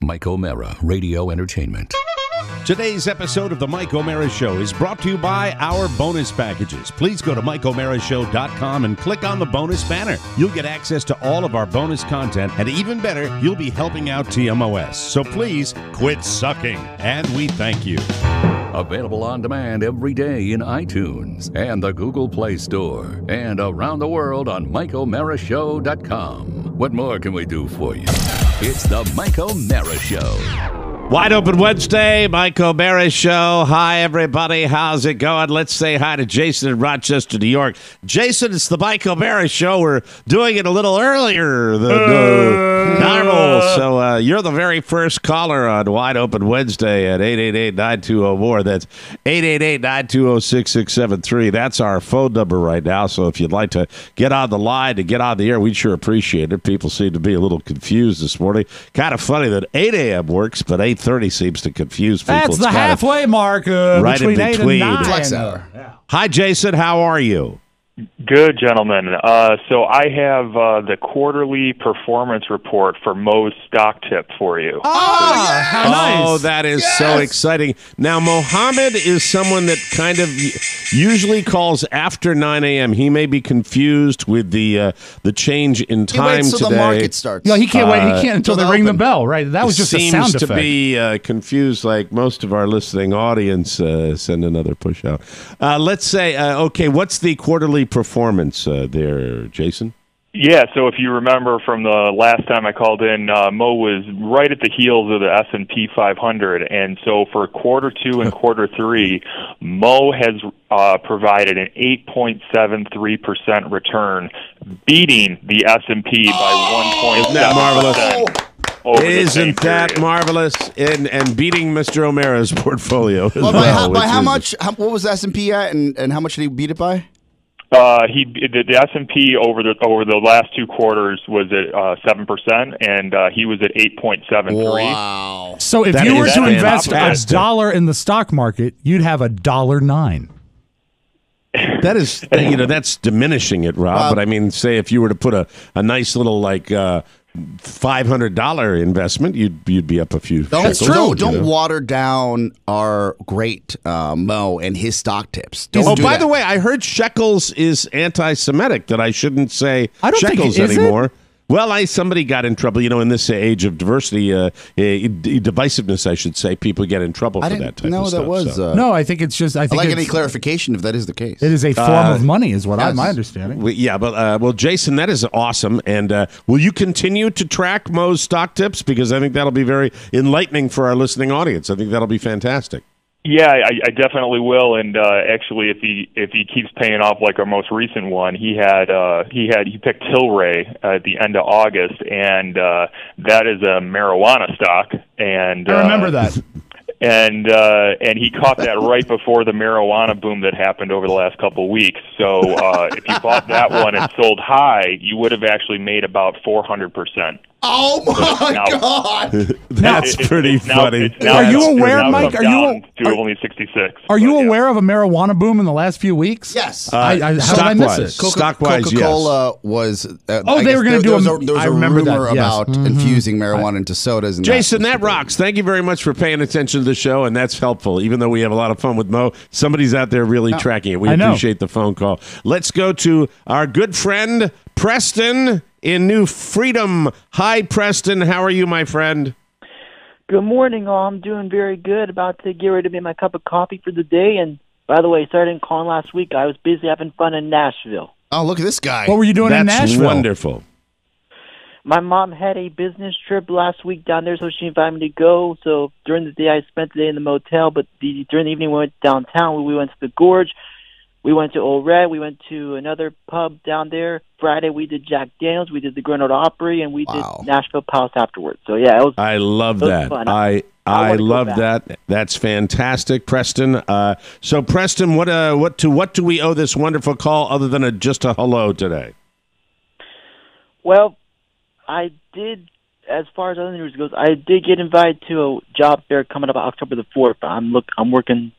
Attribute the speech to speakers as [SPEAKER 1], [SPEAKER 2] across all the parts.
[SPEAKER 1] Mike O'Mara, Radio Entertainment.
[SPEAKER 2] Today's episode of The Mike O'Mara Show is brought to you by our bonus packages. Please go to MikeO'MaraShow.com and click on the bonus banner. You'll get access to all of our bonus content, and even better, you'll be helping out TMOS. So please quit sucking, and we thank you.
[SPEAKER 1] Available on demand every day in iTunes and the Google Play Store, and around the world on MikeO'MaraShow.com. What more can we do for you? It's the Mike O'Mara Show.
[SPEAKER 2] Wide Open Wednesday, Mike O'Mara Show. Hi, everybody. How's it going? Let's say hi to Jason in Rochester, New York. Jason, it's the Mike O'Mara Show. We're doing it a little earlier than normal. So you're the very first caller on Wide Open Wednesday at 888-920-MORE. That's 888-920-6673. That's our phone number right now. So if you'd like to get on the line to get on the air, we'd sure appreciate it. People seem to be a little confused this morning. Kind of funny that 8 a.m. works, but 8:30 seems to confuse people.
[SPEAKER 3] That's the halfway mark
[SPEAKER 2] right
[SPEAKER 3] between
[SPEAKER 2] in between.
[SPEAKER 3] 8 and 9.
[SPEAKER 4] Flex hour.
[SPEAKER 3] Yeah.
[SPEAKER 2] Hi, Jason. How are you?
[SPEAKER 5] Good, gentlemen. So I have the quarterly performance report for Moe's stock tip for you.
[SPEAKER 3] Oh, how nice.
[SPEAKER 2] Oh, that is so exciting. Now, Mohammed is someone that kind of usually calls after 9 a.m. He may be confused with the change in time
[SPEAKER 4] He waits till
[SPEAKER 2] today.
[SPEAKER 4] the market starts.
[SPEAKER 3] Yeah, he can't wait. He can't until they ring the
[SPEAKER 4] open.
[SPEAKER 3] bell, right? That was just a sound
[SPEAKER 2] Seems
[SPEAKER 3] effect.
[SPEAKER 2] to be confused like most of our listening audience. Send another push out. Let's say, okay, what's the quarterly performance there, Jason?
[SPEAKER 5] Yeah, so if you remember from the last time I called in, Mo was right at the heels of the S&P 500, and so for quarter two and quarter three, Mo has provided an 8.73% return, beating the S&P by 1.7%.
[SPEAKER 2] Isn't that marvelous?
[SPEAKER 5] over the same
[SPEAKER 2] Isn't that
[SPEAKER 5] period.
[SPEAKER 2] marvelous? And beating Mr. O'Mara's portfolio as
[SPEAKER 4] Well,
[SPEAKER 2] well.
[SPEAKER 4] by how
[SPEAKER 2] which is-
[SPEAKER 4] much? What was the S&P at, and how much did he beat it by?
[SPEAKER 5] The S&P over the last two quarters was at 7%, and he was at 8.73.
[SPEAKER 4] Wow.
[SPEAKER 3] So if
[SPEAKER 2] That
[SPEAKER 3] you were
[SPEAKER 2] is
[SPEAKER 3] to invest
[SPEAKER 2] fantastic.
[SPEAKER 3] $1 in the stock market, you'd have $1.09.
[SPEAKER 2] That is, that's diminishing it, Rob. But I mean, say if you were to put a nice little $500 investment, you'd be up a few.
[SPEAKER 4] That's
[SPEAKER 2] shekels,
[SPEAKER 4] true.
[SPEAKER 2] you know?
[SPEAKER 4] Don't water down our great Mo and his stock tips. Don't
[SPEAKER 2] Oh,
[SPEAKER 4] do
[SPEAKER 2] by
[SPEAKER 4] that.
[SPEAKER 2] the way, I heard shekels is anti-Semitic. That I shouldn't say
[SPEAKER 3] I don't think
[SPEAKER 2] shekels
[SPEAKER 3] it is.
[SPEAKER 2] anymore. Well, somebody got in trouble. In this age of diversity, divisiveness, I should say, people get in trouble
[SPEAKER 4] I
[SPEAKER 2] for
[SPEAKER 4] didn't
[SPEAKER 2] that type
[SPEAKER 4] know
[SPEAKER 2] of
[SPEAKER 4] that
[SPEAKER 2] stuff.
[SPEAKER 4] was.
[SPEAKER 2] so.
[SPEAKER 3] No, I think it's just. I
[SPEAKER 4] I
[SPEAKER 3] think
[SPEAKER 4] like
[SPEAKER 3] it's,
[SPEAKER 4] any clarification if that is the case.
[SPEAKER 3] it is a form of money, is what
[SPEAKER 4] yes.
[SPEAKER 3] my understanding.
[SPEAKER 2] Well, Jason, that is awesome. And will you continue to track Mo's stock tips? Because I think that'll be very enlightening for our listening audience. I think that'll be fantastic.
[SPEAKER 5] Yeah, I definitely will. And actually, if he keeps paying off like our most recent one, he picked Tilray at the end of August, and that is a marijuana stock. And
[SPEAKER 3] I remember that.
[SPEAKER 5] And he caught that right before the marijuana boom that happened over the last couple of weeks. So if you bought that one and sold high, you would have actually made about 400%.
[SPEAKER 4] Oh my God!
[SPEAKER 2] That's pretty funny.
[SPEAKER 3] Are you aware, Mike?
[SPEAKER 5] Are you only 66?
[SPEAKER 3] Are you aware of a marijuana boom in the last few weeks?
[SPEAKER 4] Yes.
[SPEAKER 3] How did I miss it?
[SPEAKER 2] Stockwise,
[SPEAKER 4] Coca-Cola was.
[SPEAKER 3] they were going to do
[SPEAKER 4] There was
[SPEAKER 3] I
[SPEAKER 4] a
[SPEAKER 3] remember
[SPEAKER 4] rumor
[SPEAKER 3] that, yes.
[SPEAKER 4] about infusing marijuana into sodas. And
[SPEAKER 2] Jason, that rocks. Thank you very much for paying attention to the show, and that's helpful. Even though we have a lot of fun with Mo, somebody's out there really tracking it. We
[SPEAKER 3] I know.
[SPEAKER 2] appreciate the phone call. Let's go to our good friend, Preston in New Freedom. Hi, Preston. How are you, my friend?
[SPEAKER 6] Good morning, all. I'm doing very good. About to get ready to make my cup of coffee for the day. And by the way, sorry I didn't call in last week. I was busy having fun in Nashville.
[SPEAKER 4] Oh, look at this guy.
[SPEAKER 3] What were you doing in
[SPEAKER 2] That's
[SPEAKER 3] Nashville?
[SPEAKER 2] wonderful.
[SPEAKER 6] My mom had a business trip last week down there, so she invited me to go. So during the day, I spent the day in the motel, but during the evening, we went downtown. We went to the Gorge. We went to Old Red. We went to another pub down there. Friday, we did Jack Daniels. We did the Grand Ole Opry, and we did Nashville Palace afterwards. So, yeah, it was
[SPEAKER 2] I love that.
[SPEAKER 6] fun.
[SPEAKER 2] I
[SPEAKER 6] wanna go
[SPEAKER 2] love
[SPEAKER 6] back.
[SPEAKER 2] that. That's fantastic, Preston. So, Preston, what do we owe this wonderful call other than just a hello today?
[SPEAKER 6] Well, I did, as far as other news goes, I did get invited to a job fair coming up October the 4th. I'm working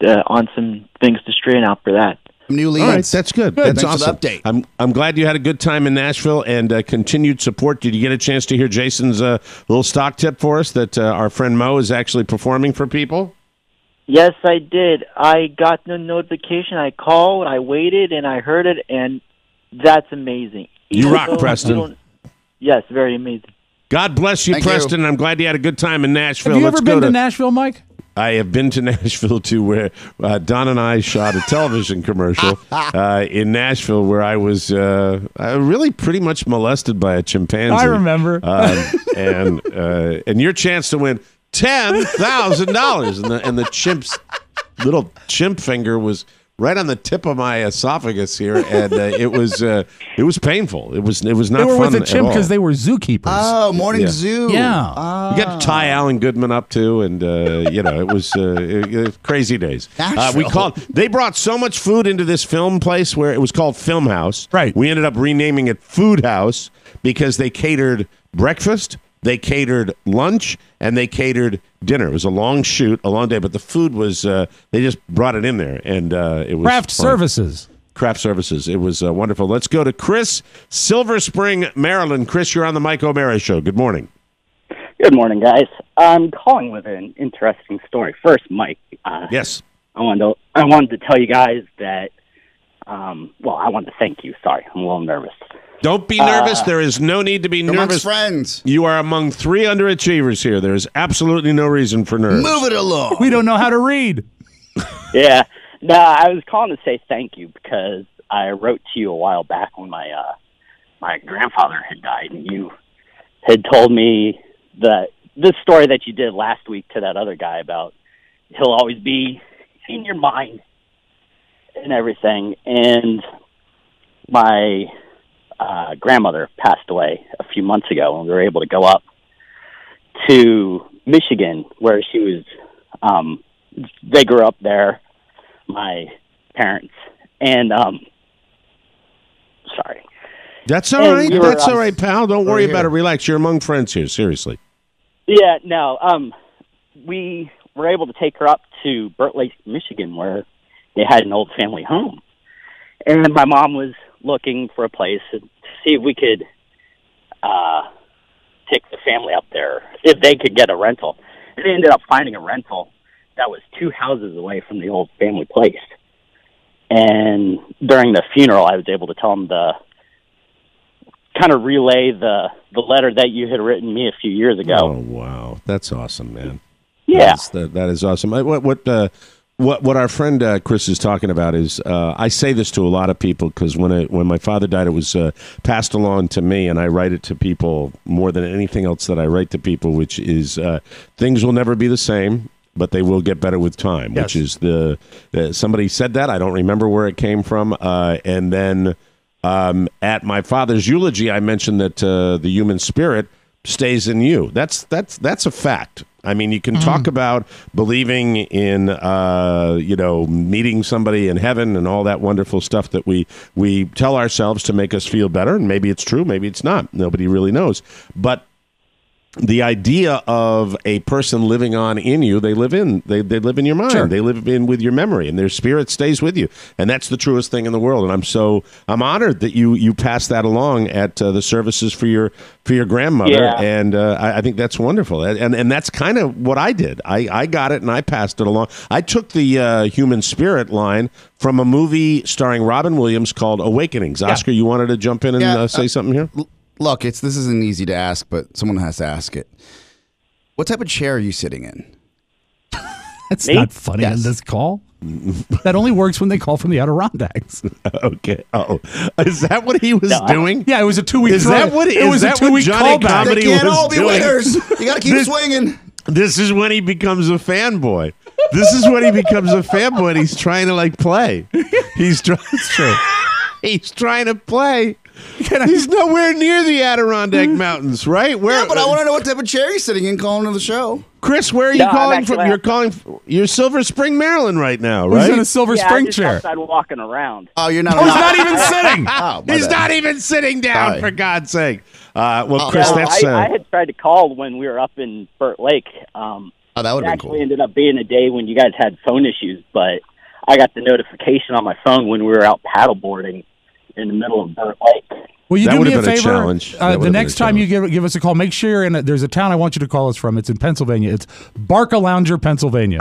[SPEAKER 6] on some things to straighten out for that.
[SPEAKER 4] New leads.
[SPEAKER 2] All right, that's good. That's
[SPEAKER 4] Thanks
[SPEAKER 2] awesome.
[SPEAKER 4] for the update.
[SPEAKER 2] I'm glad you had a good time in Nashville and continued support. Did you get a chance to hear Jason's little stock tip for us that our friend Mo is actually performing for people?
[SPEAKER 6] Yes, I did. I got the notification. I called, I waited, and I heard it, and that's amazing.
[SPEAKER 2] You rock,
[SPEAKER 6] though
[SPEAKER 2] Preston.
[SPEAKER 6] Yes, very amazing.
[SPEAKER 2] God bless you,
[SPEAKER 4] Thank
[SPEAKER 2] Preston.
[SPEAKER 4] you.
[SPEAKER 2] I'm glad you had a good time in Nashville.
[SPEAKER 3] Have you
[SPEAKER 2] Let's
[SPEAKER 3] ever
[SPEAKER 2] go
[SPEAKER 3] been to Nashville, Mike?
[SPEAKER 2] I have been to Nashville too, where Don and I shot a television commercial in Nashville, where I was really pretty much molested by a chimpanzee.
[SPEAKER 3] I remember.
[SPEAKER 2] And your chance to win $10,000, and the chimp's little chimp finger was right on the tip of my esophagus here, and it was painful. It was not
[SPEAKER 3] They were
[SPEAKER 2] fun
[SPEAKER 3] with a chimp
[SPEAKER 2] at all.
[SPEAKER 3] because they were zookeepers.
[SPEAKER 4] Oh, morning
[SPEAKER 2] Yeah.
[SPEAKER 4] zoo.
[SPEAKER 3] Yeah.
[SPEAKER 2] You got to tie Alan Goodman up too, and it was crazy days.
[SPEAKER 4] Nashville.
[SPEAKER 2] They brought so much food into this film place where it was called Film House.
[SPEAKER 3] Right.
[SPEAKER 2] We ended up renaming it Food House because they catered breakfast, they catered lunch, and they catered dinner. It was a long shoot, a long day, but the food was they just brought it in there, and it was
[SPEAKER 3] Craft
[SPEAKER 2] fun.
[SPEAKER 3] services.
[SPEAKER 2] Craft services. It was wonderful. Let's go to Chris, Silver Spring, Maryland. Chris, you're on the Mike O'Mara Show. Good morning.
[SPEAKER 7] Good morning, guys. I'm calling with an interesting story. First, Mike.
[SPEAKER 2] Yes.
[SPEAKER 7] I wanted to tell you guys that. I wanted to thank you. Sorry, I'm a little nervous.
[SPEAKER 2] Don't be nervous. There is no need to be
[SPEAKER 4] Amongst
[SPEAKER 2] nervous.
[SPEAKER 4] friends.
[SPEAKER 2] You are among 3 underachievers here. There is absolutely no reason for nerves.
[SPEAKER 4] Move it along.
[SPEAKER 3] We don't know how to read.
[SPEAKER 7] Yeah. No, I was calling to say thank you because I wrote to you a while back when my grandfather had died, and you had told me that this story that you did last week to that other guy about he'll always be in your mind and everything. And my grandmother passed away a few months ago, and we were able to go up to Michigan where she was. They grew up there, my parents, and sorry.
[SPEAKER 2] That's all
[SPEAKER 7] And
[SPEAKER 2] right.
[SPEAKER 7] we were,
[SPEAKER 2] That's all right, pal. Don't worry
[SPEAKER 4] here.
[SPEAKER 2] about it. Relax. You're among friends here. Seriously.
[SPEAKER 7] Yeah, no. We were able to take her up to Burt Lake, Michigan, where they had an old family home, and my mom was looking for a place to see if we could take the family up there, if they could get a rental. And they ended up finding a rental that was 2 houses away from the old family place. And during the funeral, I was able to tell them to kind of relay the letter that you had written me a few years ago.
[SPEAKER 2] Oh, wow. That's awesome, man.
[SPEAKER 7] Yeah.
[SPEAKER 2] That is awesome. What our friend Chris is talking about is I say this to a lot of people because when my father died, it was passed along to me, and I write it to people more than anything else that I write to people, which is things will never be the same, but they will get better with time.
[SPEAKER 3] Yes.
[SPEAKER 2] Which is somebody said that, I don't remember where it came from, and then at my father's eulogy, I mentioned that the human spirit stays in you. That's a fact. I mean, you can talk about believing in, meeting somebody in heaven and all that wonderful stuff that we tell ourselves to make us feel better. And maybe it's true, maybe it's not. Nobody really knows. But the idea of a person living on in you, they live in your mind.
[SPEAKER 3] Sure.
[SPEAKER 2] They live in with your memory, and their spirit stays with you. And that's the truest thing in the world. And I'm honored that you passed that along at the services for your grandmother.
[SPEAKER 7] Yeah.
[SPEAKER 2] And I think that's wonderful. And that's kind of what I did. I got it and I passed it along. I took the human spirit line from a movie starring Robin Williams called Awakenings. Oscar, you wanted to jump in and say something here?
[SPEAKER 4] Look, this isn't easy to ask, but someone has to ask it. What type of chair are you sitting in?
[SPEAKER 3] That's
[SPEAKER 7] Me?
[SPEAKER 3] not funny
[SPEAKER 4] Yes.
[SPEAKER 3] on this call. That only works when they call from the Adirondacks.
[SPEAKER 2] Okay. Oh, is that what he was doing?
[SPEAKER 3] Yeah, it was a 2-week.
[SPEAKER 2] Is that what
[SPEAKER 3] it was a 2-week
[SPEAKER 2] Johnny
[SPEAKER 3] callback.
[SPEAKER 2] Comedy
[SPEAKER 4] They can't
[SPEAKER 2] was
[SPEAKER 4] all be
[SPEAKER 2] doing?
[SPEAKER 4] winners. You got to keep swinging.
[SPEAKER 2] This is when he becomes a fanboy. This is when he becomes a fanboy. And he's trying to play. He's trying. He's trying to play. He's nowhere near the Adirondack Mountains, right? Where?
[SPEAKER 4] Yeah, but I want to know what type of chair you're sitting in calling to the show.
[SPEAKER 2] Chris, where are you
[SPEAKER 7] No, I'm
[SPEAKER 2] calling
[SPEAKER 7] actually
[SPEAKER 2] from? You're Silver Spring, Maryland, right now,
[SPEAKER 3] He's
[SPEAKER 2] right?
[SPEAKER 3] in a Silver
[SPEAKER 7] Yeah,
[SPEAKER 3] Spring
[SPEAKER 7] I'm just
[SPEAKER 3] chair.
[SPEAKER 7] outside walking around.
[SPEAKER 4] Oh, you're not.
[SPEAKER 3] Oh, he's not even sitting.
[SPEAKER 4] Oh, my
[SPEAKER 2] He's
[SPEAKER 4] bad.
[SPEAKER 2] not even sitting down,
[SPEAKER 4] Sorry.
[SPEAKER 2] for God's sake. Chris,
[SPEAKER 7] No,
[SPEAKER 2] that's
[SPEAKER 7] I had tried to call when we were up in Burt Lake.
[SPEAKER 4] Oh, that would
[SPEAKER 7] It
[SPEAKER 4] have been
[SPEAKER 7] actually
[SPEAKER 4] cool.
[SPEAKER 7] ended up being a day when you guys had phone issues, but I got the notification on my phone when we were out paddleboarding in the middle of Burt Lake.
[SPEAKER 3] Will you
[SPEAKER 2] That
[SPEAKER 3] do
[SPEAKER 2] would
[SPEAKER 3] me
[SPEAKER 2] have
[SPEAKER 3] a
[SPEAKER 2] been a
[SPEAKER 3] favor?
[SPEAKER 2] challenge. That would have
[SPEAKER 3] The
[SPEAKER 2] been
[SPEAKER 3] next
[SPEAKER 2] a
[SPEAKER 3] time you
[SPEAKER 2] challenge.
[SPEAKER 3] give us a call, make sure you're there's a town I want you to call us from. It's in Pennsylvania. It's Barcalounger, Pennsylvania.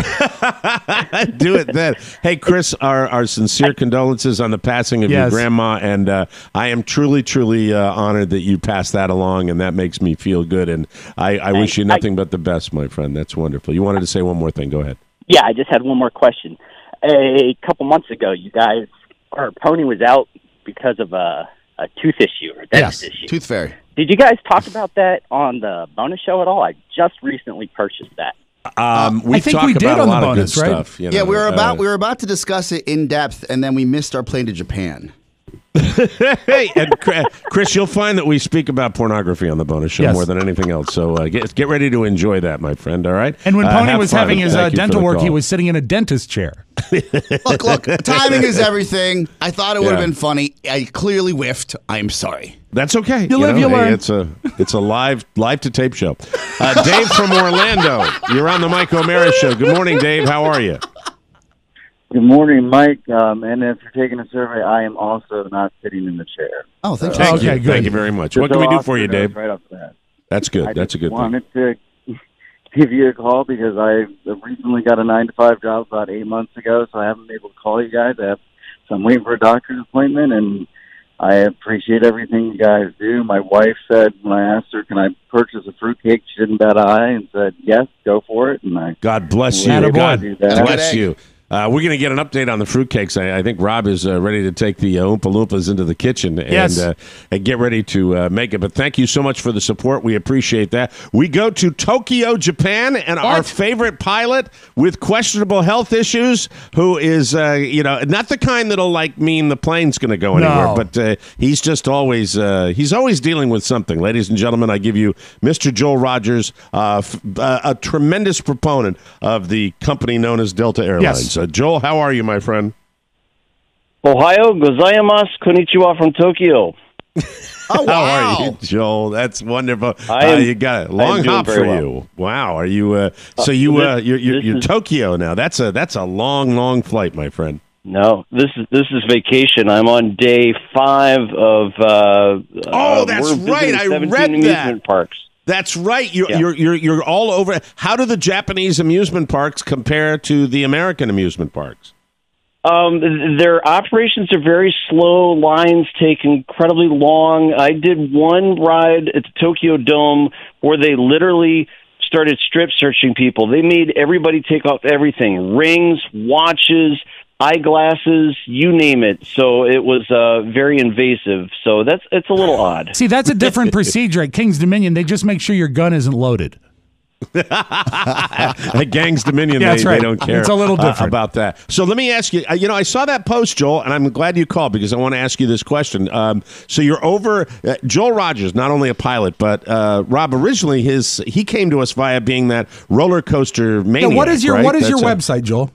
[SPEAKER 2] Do it then. Hey, Chris, our sincere condolences on the passing of your
[SPEAKER 3] Yes.
[SPEAKER 2] grandma, and I am truly, truly honored that you passed that along, and that makes me feel good. And I wish you nothing but the best, my friend. That's wonderful. You wanted to say one more thing. Go ahead.
[SPEAKER 7] Yeah, I just had one more question. A couple months ago, our pony was out because of a tooth issue or a dentist issue.
[SPEAKER 4] Tooth Fairy.
[SPEAKER 7] Did you guys talk about that on the bonus show at all? I just recently purchased that.
[SPEAKER 2] We
[SPEAKER 3] I think
[SPEAKER 2] talk
[SPEAKER 3] we did
[SPEAKER 2] about
[SPEAKER 3] on
[SPEAKER 2] a
[SPEAKER 3] the
[SPEAKER 2] lot of
[SPEAKER 3] bonus,
[SPEAKER 2] good
[SPEAKER 3] right?
[SPEAKER 2] stuff.
[SPEAKER 4] Yeah, we were about to discuss it in depth, and then we missed our plane to Japan.
[SPEAKER 2] Hey, and Chris, you'll find that we speak about pornography on the bonus show
[SPEAKER 3] Yes.
[SPEAKER 2] more than anything else. So get ready to enjoy that, my friend. All right.
[SPEAKER 3] And when Pony
[SPEAKER 2] have
[SPEAKER 3] was
[SPEAKER 2] fun.
[SPEAKER 3] having his
[SPEAKER 2] Thank you for
[SPEAKER 3] dental
[SPEAKER 2] the
[SPEAKER 3] work, he
[SPEAKER 2] call.
[SPEAKER 3] was sitting in a dentist chair.
[SPEAKER 4] Look, timing is everything. I thought it would have
[SPEAKER 2] Yeah.
[SPEAKER 4] been funny. I clearly whiffed. I'm sorry.
[SPEAKER 2] That's okay.
[SPEAKER 3] You live, you learn.
[SPEAKER 2] It's a live to tape show. Dave from Orlando, you're on the Mike O'Mara show. Good morning, Dave. How are you?
[SPEAKER 8] Good morning, Mike. And if you're taking a survey, I am also not sitting in the chair.
[SPEAKER 4] Oh, thank you.
[SPEAKER 2] Thank
[SPEAKER 3] Okay,
[SPEAKER 2] you.
[SPEAKER 3] good.
[SPEAKER 2] Thank you very much.
[SPEAKER 8] Just
[SPEAKER 2] What can
[SPEAKER 8] so
[SPEAKER 2] we do for you,
[SPEAKER 8] Austin knows
[SPEAKER 2] Dave?
[SPEAKER 8] Right off the bat.
[SPEAKER 2] That's good.
[SPEAKER 8] I
[SPEAKER 2] That's a
[SPEAKER 8] just
[SPEAKER 2] good thing.
[SPEAKER 8] wanted to give you a call because I recently got a 9-to-5 job about 8 months ago, so I haven't been able to call you guys. So I'm waiting for a doctor's appointment, and I appreciate everything you guys do. My wife said when I asked her, can I purchase a fruitcake, she didn't bat an eye and said, yes, go for it. And I
[SPEAKER 2] God bless
[SPEAKER 8] was
[SPEAKER 2] you.
[SPEAKER 8] able to
[SPEAKER 2] God
[SPEAKER 8] do that.
[SPEAKER 2] bless you. We're going to get an update on the fruitcakes. I think Rob is ready to take the Oompa Loompas into the kitchen and get ready to make it. But thank you so much for the support. We appreciate that. We go to Tokyo, Japan, and our favorite pilot with questionable health issues, who is, not the kind that'll mean the plane's going to go anywhere, but he's just always dealing with something. Ladies and gentlemen, I give you Mr. Joel Rogers, a tremendous proponent of the company known as Delta Airlines.
[SPEAKER 3] Yes.
[SPEAKER 2] Joel, how are you, my friend?
[SPEAKER 9] Ohayo gozaimasu, konnichiwa from Tokyo.
[SPEAKER 4] Oh, wow.
[SPEAKER 2] How are you, Joel? That's wonderful. You got a
[SPEAKER 9] I
[SPEAKER 2] long
[SPEAKER 9] am doing
[SPEAKER 2] hop for
[SPEAKER 9] very well.
[SPEAKER 2] you. Wow. Are you? You're Tokyo now. That's a long flight, my friend.
[SPEAKER 9] No, this is vacation. I'm on day 5 of.
[SPEAKER 2] That's
[SPEAKER 9] we're visiting
[SPEAKER 2] right. I
[SPEAKER 9] 17
[SPEAKER 2] read
[SPEAKER 9] amusement
[SPEAKER 2] that.
[SPEAKER 9] parks.
[SPEAKER 2] That's right. You're
[SPEAKER 9] Yeah.
[SPEAKER 2] you're all over. How do the Japanese amusement parks compare to the American amusement parks?
[SPEAKER 9] Their operations are very slow. Lines take incredibly long. I did one ride at the Tokyo Dome where they literally started strip searching people. They made everybody take off everything: rings, watches, eyeglasses, you name it. So it was very invasive. So it's a little odd.
[SPEAKER 3] See, that's a different procedure at King's Dominion. They just make sure your gun isn't loaded.
[SPEAKER 2] At Gang's Dominion,
[SPEAKER 3] Yeah, that's
[SPEAKER 2] they
[SPEAKER 3] right.
[SPEAKER 2] don't care
[SPEAKER 3] It's a little different.
[SPEAKER 2] about that. So let me ask you, I saw that post, Joel, and I'm glad you called because I want to ask you this question. So you're over, Joel Rogers, not only a pilot, but Rob, originally he came to us via being that roller coaster maniac.
[SPEAKER 3] What is your
[SPEAKER 2] right?
[SPEAKER 3] your website, Joel?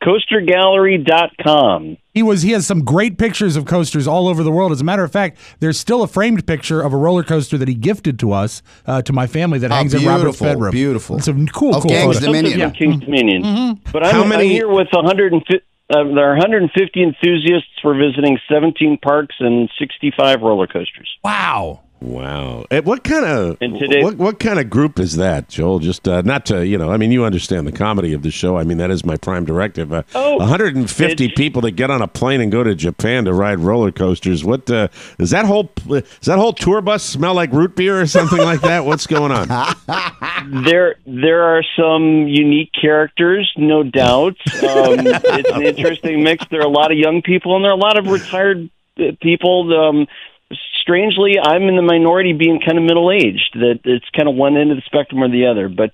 [SPEAKER 9] Coastergallery.com.
[SPEAKER 3] He has some great pictures of coasters all over the world. As a matter of fact, there's still a framed picture of a roller coaster that he gifted to us, to my family, that hangs in Robert's bedroom.
[SPEAKER 4] Beautiful.
[SPEAKER 3] It's a cool
[SPEAKER 4] Gang's
[SPEAKER 3] photo.
[SPEAKER 4] Dominion.
[SPEAKER 9] From King's Dominion.
[SPEAKER 3] Mm-hmm.
[SPEAKER 9] But I'm here with 150. There are 150 enthusiasts for visiting 17 parks and 65 roller coasters.
[SPEAKER 3] Wow.
[SPEAKER 2] Wow. What kind of
[SPEAKER 9] And today-
[SPEAKER 2] what kind of group is that, Joel? Just not to, you understand the comedy of the show. I mean, that is my prime directive. 150 people that get on a plane and go to Japan to ride roller coasters. What does that whole tour bus smell like root beer or something like that? What's going on?
[SPEAKER 9] There are some unique characters, no doubt. It's an interesting mix. There are a lot of young people and there are a lot of retired people. Strangely, I'm in the minority, being kind of middle-aged. That it's kind of one end of the spectrum or the other. But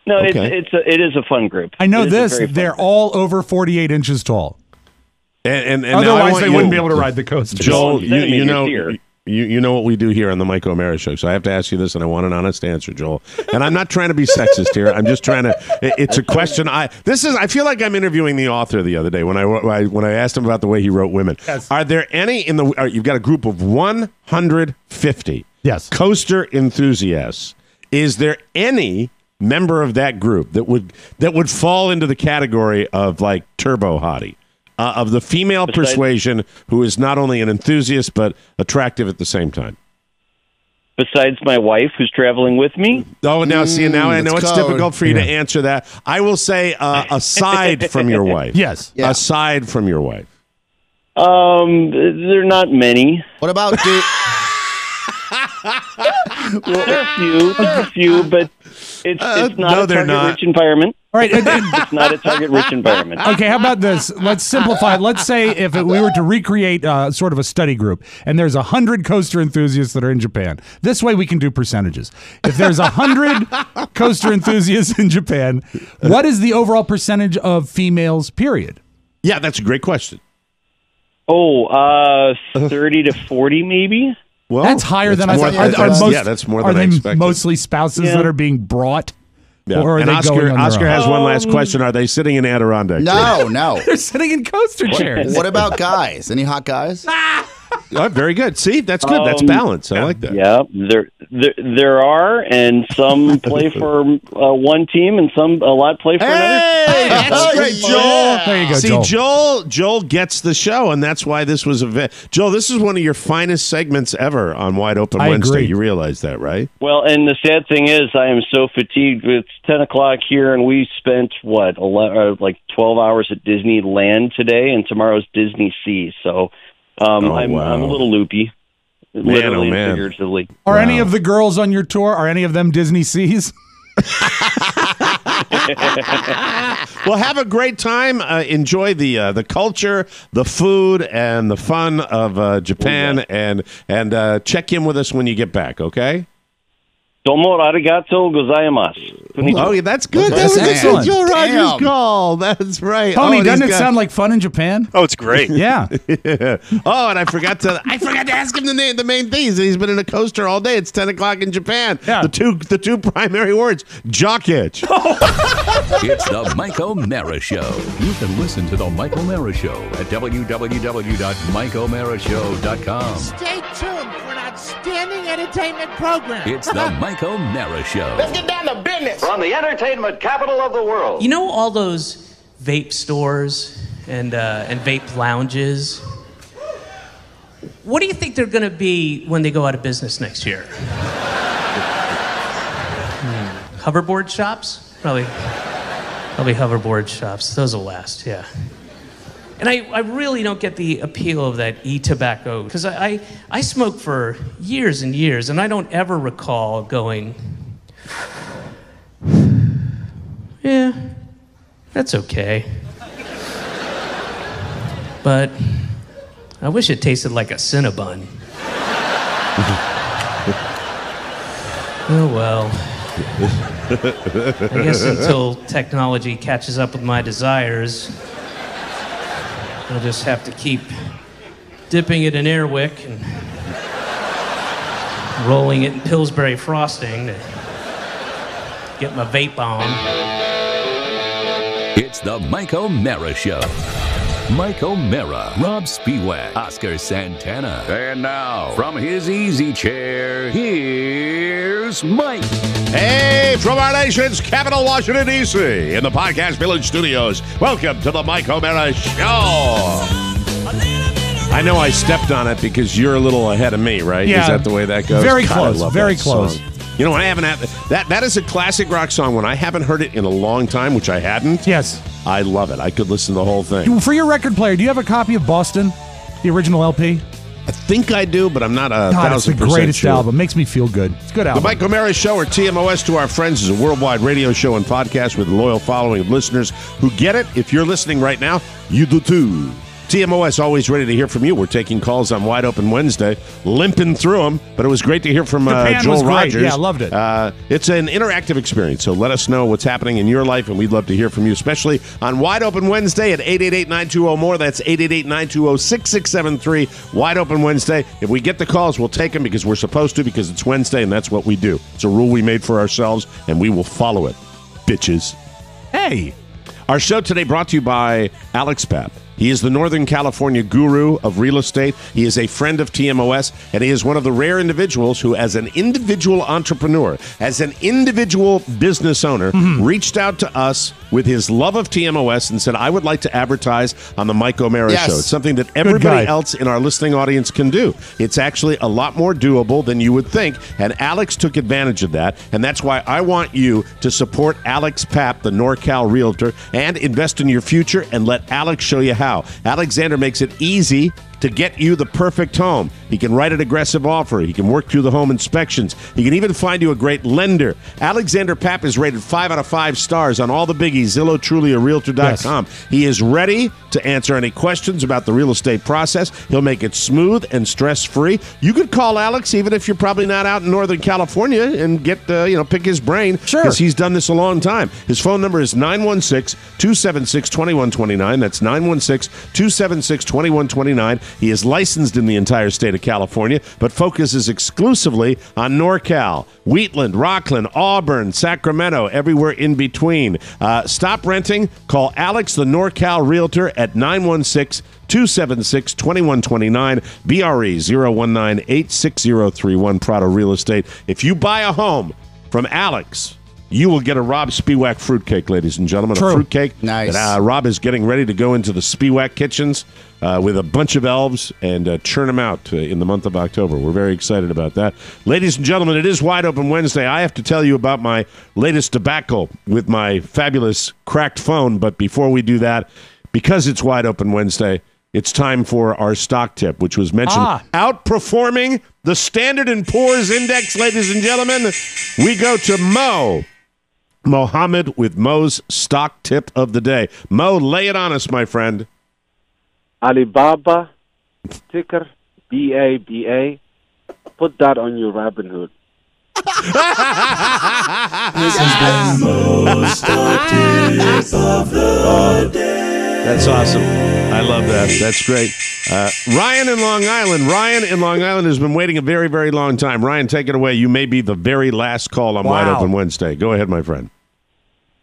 [SPEAKER 9] no,
[SPEAKER 2] Okay.
[SPEAKER 9] it is a fun group.
[SPEAKER 3] I know
[SPEAKER 9] It is a
[SPEAKER 3] this.
[SPEAKER 9] very fun
[SPEAKER 3] They're
[SPEAKER 9] group.
[SPEAKER 3] all over 48 inches tall.
[SPEAKER 2] And now I
[SPEAKER 3] Otherwise,
[SPEAKER 2] want
[SPEAKER 3] they
[SPEAKER 2] you-
[SPEAKER 3] wouldn't be able to ride the coaster.
[SPEAKER 2] Joel, you
[SPEAKER 9] centimeters
[SPEAKER 2] know.
[SPEAKER 9] here.
[SPEAKER 2] You know what we do here on the Mike O'Mara show, so I have to ask you this, and I want an honest answer, Joel. And I'm not trying to be sexist here. I'm just trying to. It's a question. I feel like I'm interviewing the author the other day when I asked him about the way he wrote women.
[SPEAKER 3] Yes.
[SPEAKER 2] Are there any you've got a group of 150
[SPEAKER 3] Yes.
[SPEAKER 2] coaster enthusiasts? Is there any member of that group that would fall into the category of like turbo hottie, of the female persuasion who is not only an enthusiast but attractive at the same time?
[SPEAKER 9] Besides my wife, who's traveling with me.
[SPEAKER 2] Oh, now I know it's difficult for you to answer that. I will say aside from your wife.
[SPEAKER 3] Yes.
[SPEAKER 4] Yeah.
[SPEAKER 2] Aside from your wife.
[SPEAKER 9] There are not many.
[SPEAKER 4] What about
[SPEAKER 9] There are a few, but it's not a target-rich environment.
[SPEAKER 3] All right.
[SPEAKER 9] It's not a target-rich environment.
[SPEAKER 3] Okay, how about this? Let's simplify it. Let's say if we were to recreate sort of a study group, and there's 100 coaster enthusiasts that are in Japan. This way we can do percentages. If there's 100 coaster enthusiasts in Japan, what is the overall percentage of females, period?
[SPEAKER 2] Yeah, that's a great question.
[SPEAKER 9] 30 to 40 maybe?
[SPEAKER 3] Well, that's higher than I thought.
[SPEAKER 2] That's more than I expected.
[SPEAKER 3] Are they mostly spouses that are being brought?
[SPEAKER 2] Yeah.
[SPEAKER 3] Or are
[SPEAKER 2] and
[SPEAKER 3] they
[SPEAKER 2] Oscar has one last question. Are they sitting in Adirondack?
[SPEAKER 4] No.
[SPEAKER 3] They're sitting in coaster chairs.
[SPEAKER 4] What about guys? Any hot guys?
[SPEAKER 2] Oh, very good. See, that's good. That's balance. I like that.
[SPEAKER 9] Yeah, there are, and some play for one team, and a lot play for another.
[SPEAKER 2] Hey, that's great, Joel.
[SPEAKER 3] There you go,
[SPEAKER 2] See, Joel gets the show, and that's why this was Joel, this is one of your finest segments ever on Wide Open Wednesday.
[SPEAKER 3] Agree.
[SPEAKER 2] You realize that, right?
[SPEAKER 9] Well, and the sad thing is, I am so fatigued. It's 10 o'clock here, and we spent, 12 hours at Disneyland today, and tomorrow's Disney Sea, so... I'm a little loopy, literally and figuratively.
[SPEAKER 3] Are any of the girls on your tour? Are any of them Disney Seas?
[SPEAKER 2] Well, have a great time. Enjoy the culture, the food, and the fun of Japan, and check in with us when you get back. Okay.
[SPEAKER 9] Domo arigato gozaimasu.
[SPEAKER 2] Oh, yeah, that's good.
[SPEAKER 3] That's excellent.
[SPEAKER 2] Joe Rogers' call. That's right.
[SPEAKER 3] Tony, doesn't it sound like fun in Japan?
[SPEAKER 10] Oh, it's great.
[SPEAKER 3] Yeah.
[SPEAKER 2] Oh, and I forgot to ask him the main things. He's been in a coaster all day. It's 10 o'clock in Japan.
[SPEAKER 3] Yeah.
[SPEAKER 2] The two primary words: jock itch.
[SPEAKER 1] It's the Mike O'Mara Show. You can listen to the Mike O'Mara Show at www.mikeomarashow.com.
[SPEAKER 11] Stay tuned for an outstanding entertainment program.
[SPEAKER 1] It's the Mike O'Mara Show.
[SPEAKER 11] Let's get down to business.
[SPEAKER 12] From the entertainment capital of the world.
[SPEAKER 13] You know all those vape stores and vape lounges? What do you think they're going to be when they go out of business next year? Hoverboard shops? Probably hoverboard shops. Those will last, yeah. And I really don't get the appeal of that e-tobacco, because I smoked for years and years, and I don't ever recall going, yeah, that's okay. But I wish it tasted like a Cinnabon. Oh, well. I guess until technology catches up with my desires, I'll just have to keep dipping it in Airwick and rolling it in Pillsbury frosting to get my vape on.
[SPEAKER 1] It's the Mike O'Mara Show. Mike O'Mara, Rob Spiewak, Oscar Santana. And now, from his easy chair, here's Mike.
[SPEAKER 2] Hey, from our nation's capital, Washington, D.C., in the Podcast Village studios, welcome to the Mike O'Mara Show. I know I stepped on it because you're a little ahead of me, right?
[SPEAKER 3] Yeah.
[SPEAKER 2] Is that the way that goes?
[SPEAKER 3] Very
[SPEAKER 2] God,
[SPEAKER 3] close.
[SPEAKER 2] I love
[SPEAKER 3] Very
[SPEAKER 2] that
[SPEAKER 3] close.
[SPEAKER 2] song. You know, when I haven't had that is a classic rock song. When I haven't heard it in a long time, which I hadn't.
[SPEAKER 3] Yes.
[SPEAKER 2] I love it. I could listen to the whole thing.
[SPEAKER 3] For your record player, do you have a copy of Boston, the original LP?
[SPEAKER 2] I think I do, but I'm not 1,000%
[SPEAKER 3] God, it's the greatest
[SPEAKER 2] sure.
[SPEAKER 3] album. Makes me feel good. It's a good album.
[SPEAKER 2] The Mike O'Mara Show, or TMOS to our friends, is a worldwide radio show and podcast with a loyal following of listeners who get it. If you're listening right now, you do too. TMOS, always ready to hear from you. We're taking calls on Wide Open Wednesday, limping through them, but it was great to hear from Joel Rogers.
[SPEAKER 3] Yeah, I loved it.
[SPEAKER 2] It's an interactive experience, so let us know what's happening in your life, and we'd love to hear from you, especially on Wide Open Wednesday at 888-920-MORE. That's 888-920-6673. Wide Open Wednesday. If we get the calls, we'll take them because we're supposed to, because it's Wednesday, and that's what we do. It's a rule we made for ourselves, and we will follow it, bitches.
[SPEAKER 3] Hey.
[SPEAKER 2] Our show today brought to you by Alex Papp. He is the Northern California guru of real estate. He is a friend of TMOS, and he is one of the rare individuals who, as an individual entrepreneur, as an individual business owner, reached out to us with his love of TMOS and said, I would like to advertise on the Mike O'Mara Show. It's something that everybody else in our listening audience can do. It's actually a lot more doable than you would think, and Alex took advantage of that, and that's why I want you to support Alex Papp, the NorCal Realtor, and invest in your future and let Alex show you how. Alexander makes it easy to get you the perfect home. He can write an aggressive offer. He can work through the home inspections. He can even find you a great lender. Alexander Papp is rated 5 out of 5 stars on all the biggies, Zillow, Trulia, Realtor.com. Yes. He is ready to answer any questions about the real estate process. He'll make it smooth and stress-free. You could call Alex even if you're probably not out in Northern California and get, pick his brain. Sure. Because he's done this a long time. His phone number is 916-276-2129. That's 916-276-2129. He is licensed in the entire state of California, but focuses exclusively on NorCal, Wheatland, Rockland, Auburn, Sacramento, everywhere in between. Stop renting. Call Alex, the NorCal Realtor, at 916-276-2129, BRE 019-86031, Prado Real Estate. If you buy a home from Alex, you will get a Rob Spiewak fruitcake, ladies and gentlemen.
[SPEAKER 3] True.
[SPEAKER 2] A fruitcake.
[SPEAKER 4] Nice.
[SPEAKER 2] That, Rob is getting ready to go into the Spiewak kitchens with a bunch of elves and churn them out in the month of October. We're very excited about that. Ladies and gentlemen, it is Wide Open Wednesday. I have to tell you about my latest debacle with my fabulous cracked phone. But before we do that, because it's Wide Open Wednesday, it's time for our stock tip, which was mentioned. Outperforming the Standard & Poor's Index, ladies and gentlemen. We go to Mohammed with Mo's stock tip of the day. Mo, lay it on us, my friend.
[SPEAKER 10] Alibaba, ticker BABA. Put that on your Robinhood.
[SPEAKER 1] This has been Mo's stock tip of the day.
[SPEAKER 2] That's awesome. I love that. That's great. Ryan in Long Island. Ryan in Long Island has been waiting a very, very long time. Ryan, take it away. You may be the very last call on Wide Open Wednesday. Go ahead, my friend.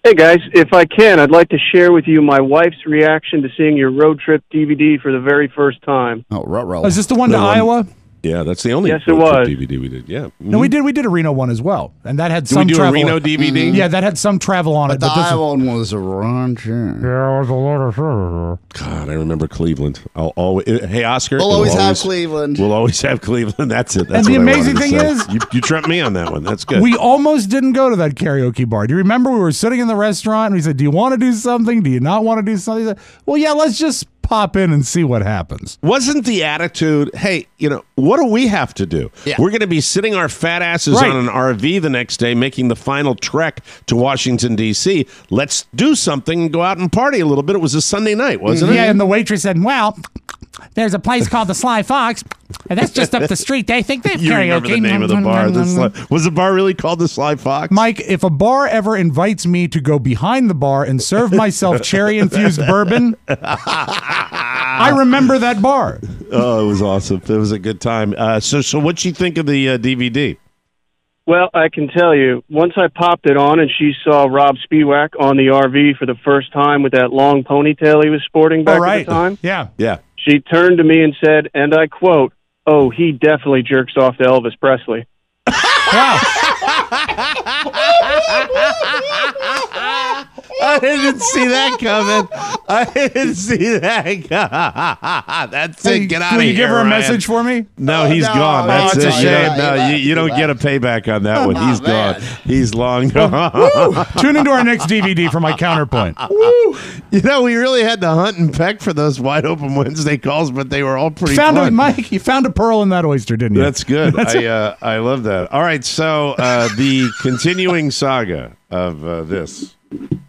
[SPEAKER 14] Hey, guys, if I can, I'd like to share with you my wife's reaction to seeing your road trip DVD for the very first time.
[SPEAKER 4] Oh,
[SPEAKER 3] Oh, is this the one to Iowa?
[SPEAKER 2] Yeah, that's the only
[SPEAKER 14] Yes, it was.
[SPEAKER 2] DVD we did. Yeah.
[SPEAKER 3] No, we did a Reno one as well, and that had
[SPEAKER 2] Did
[SPEAKER 3] some
[SPEAKER 2] we do
[SPEAKER 3] travel.
[SPEAKER 2] a Reno DVD?
[SPEAKER 3] Yeah, that had some travel on it.
[SPEAKER 4] The
[SPEAKER 3] But this
[SPEAKER 4] Iowa one was a raunchy.
[SPEAKER 3] Yeah, it was a lot of.
[SPEAKER 2] God, I remember Cleveland. I'll always. Hey, Oscar.
[SPEAKER 4] We'll always have Cleveland.
[SPEAKER 2] We'll always have Cleveland. That's it. That's
[SPEAKER 3] And the
[SPEAKER 2] what I
[SPEAKER 3] amazing
[SPEAKER 2] wanted to
[SPEAKER 3] thing
[SPEAKER 2] say.
[SPEAKER 3] is,
[SPEAKER 2] you trumped me on that one. That's good.
[SPEAKER 3] We almost didn't go to that karaoke bar. Do you remember we were sitting in the restaurant and we said, "Do you want to do something? Do you not want to do something?" He said, well, yeah, let's just pop in and see what happens.
[SPEAKER 2] Wasn't the attitude, hey, what do we have to do?
[SPEAKER 4] Yeah.
[SPEAKER 2] We're going to be sitting our fat asses on an RV the next day making the final trek to Washington, D.C. Let's do something and go out and party a little bit. It was a Sunday night, wasn't it?
[SPEAKER 3] Yeah, and the waitress said, well, there's a place called the Sly Fox, and that's just up the street. They think they have
[SPEAKER 2] You
[SPEAKER 3] karaoke.
[SPEAKER 2] remember the name of the bar. Was the bar really called the Sly Fox?
[SPEAKER 3] Mike, if a bar ever invites me to go behind the bar and serve myself cherry-infused bourbon, I remember that bar.
[SPEAKER 2] Oh, it was awesome. It was a good time. So what'd you think of the DVD?
[SPEAKER 14] Well, I can tell you, once I popped it on and she saw Rob Spiewak on the RV for the first time with that long ponytail he was sporting back at the time,
[SPEAKER 3] Yeah.
[SPEAKER 14] she turned to me and said, and I quote, "Oh, he definitely jerks off to Elvis Presley."
[SPEAKER 3] Wow.
[SPEAKER 2] I didn't see that coming. That's it. Get out of here.
[SPEAKER 3] Will you give her a
[SPEAKER 2] Ryan.
[SPEAKER 3] message for me?
[SPEAKER 2] No, he's gone. That's
[SPEAKER 4] it's
[SPEAKER 2] it.
[SPEAKER 4] a shame.
[SPEAKER 2] No, you don't get a payback on that one. He's gone. He's long gone.
[SPEAKER 3] Tune into our next DVD for my counterpoint.
[SPEAKER 2] Woo. We really had to hunt and peck for those Wide Open Wednesday calls, but they were all pretty fun.
[SPEAKER 3] Mike, you found a pearl in that oyster, didn't you?
[SPEAKER 2] That's good. I love that. All right, so the continuing saga of this.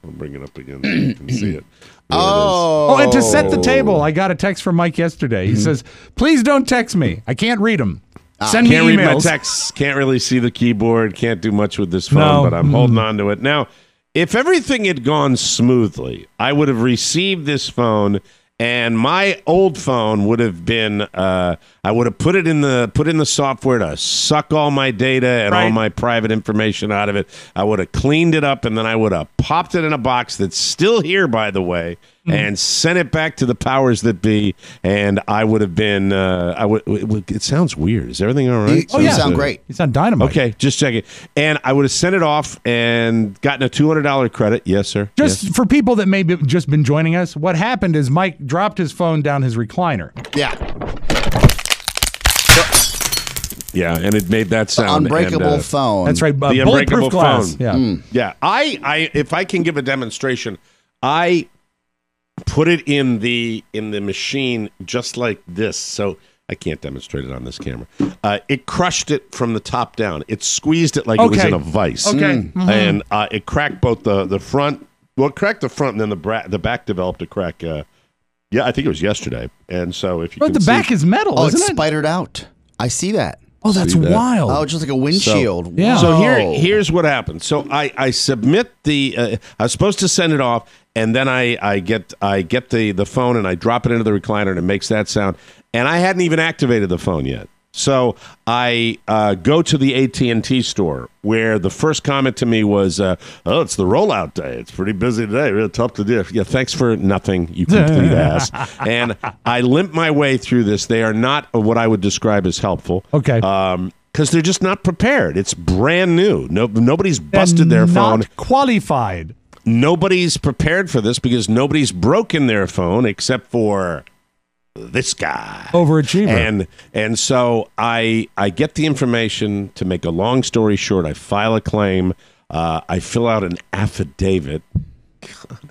[SPEAKER 2] I'll bring it up again so you can see it.
[SPEAKER 3] Oh, and to set the table, I got a text from Mike yesterday. He says, please don't text me. I can't read them. Send me
[SPEAKER 2] Can't read my
[SPEAKER 3] emails.
[SPEAKER 2] texts. Can't really see the keyboard. Can't do much with this phone, but I'm holding on to it. Now, if everything had gone smoothly, I would have received this phone, and my old phone would have been I would have put in the software to suck all my data and all my private information out of it. I would have cleaned it up, and then I would have popped it in a box that's still here, by the way, and sent it back to the powers that be, and I would have been. It sounds weird. Is everything all right?
[SPEAKER 4] You sound great.
[SPEAKER 3] You sound dynamite.
[SPEAKER 2] Okay, just checking. And I would have sent it off and gotten a $200 credit. Yes, sir.
[SPEAKER 3] Just for people that may have just been joining us, what happened is Mike dropped his phone down his recliner.
[SPEAKER 4] Yeah.
[SPEAKER 2] Yeah, and it made that sound.
[SPEAKER 4] Unbreakable phone.
[SPEAKER 3] That's right.
[SPEAKER 2] The unbreakable
[SPEAKER 3] glass.
[SPEAKER 2] phone.
[SPEAKER 3] Yeah.
[SPEAKER 2] Yeah. I if I can give a demonstration, I put it in the machine just like this. So I can't demonstrate it on this camera. It crushed it from the top down. It squeezed it like it was in a vice.
[SPEAKER 3] Okay.
[SPEAKER 2] Mm-hmm. And it cracked both the front. Well, it cracked the front, and then the back developed a crack. Yeah, I think it was yesterday. And so if you can
[SPEAKER 3] the
[SPEAKER 2] see,
[SPEAKER 3] back is metal, isn't
[SPEAKER 4] it's
[SPEAKER 3] it?
[SPEAKER 4] spidered out. I see that.
[SPEAKER 3] Oh, that's wild.
[SPEAKER 4] Oh, just like a windshield.
[SPEAKER 2] So here's what happened. So I submit I was supposed to send it off, and then I get the phone and I drop it into the recliner and it makes that sound. And I hadn't even activated the phone yet. So I go to the AT&T store where the first comment to me was, "Oh, it's the rollout day. It's pretty busy today. Really tough to do." Yeah, thanks for nothing, you complete ass. And I limp my way through this. They are not what I would describe as helpful.
[SPEAKER 3] Okay.
[SPEAKER 2] Because they're just not prepared. It's brand new. Nobody's busted their phone.
[SPEAKER 3] Not qualified.
[SPEAKER 2] Nobody's prepared for this because nobody's broken their phone except for this guy.
[SPEAKER 3] Overachiever.
[SPEAKER 2] And so I get the information. To make a long story short, I file a claim. I fill out an affidavit.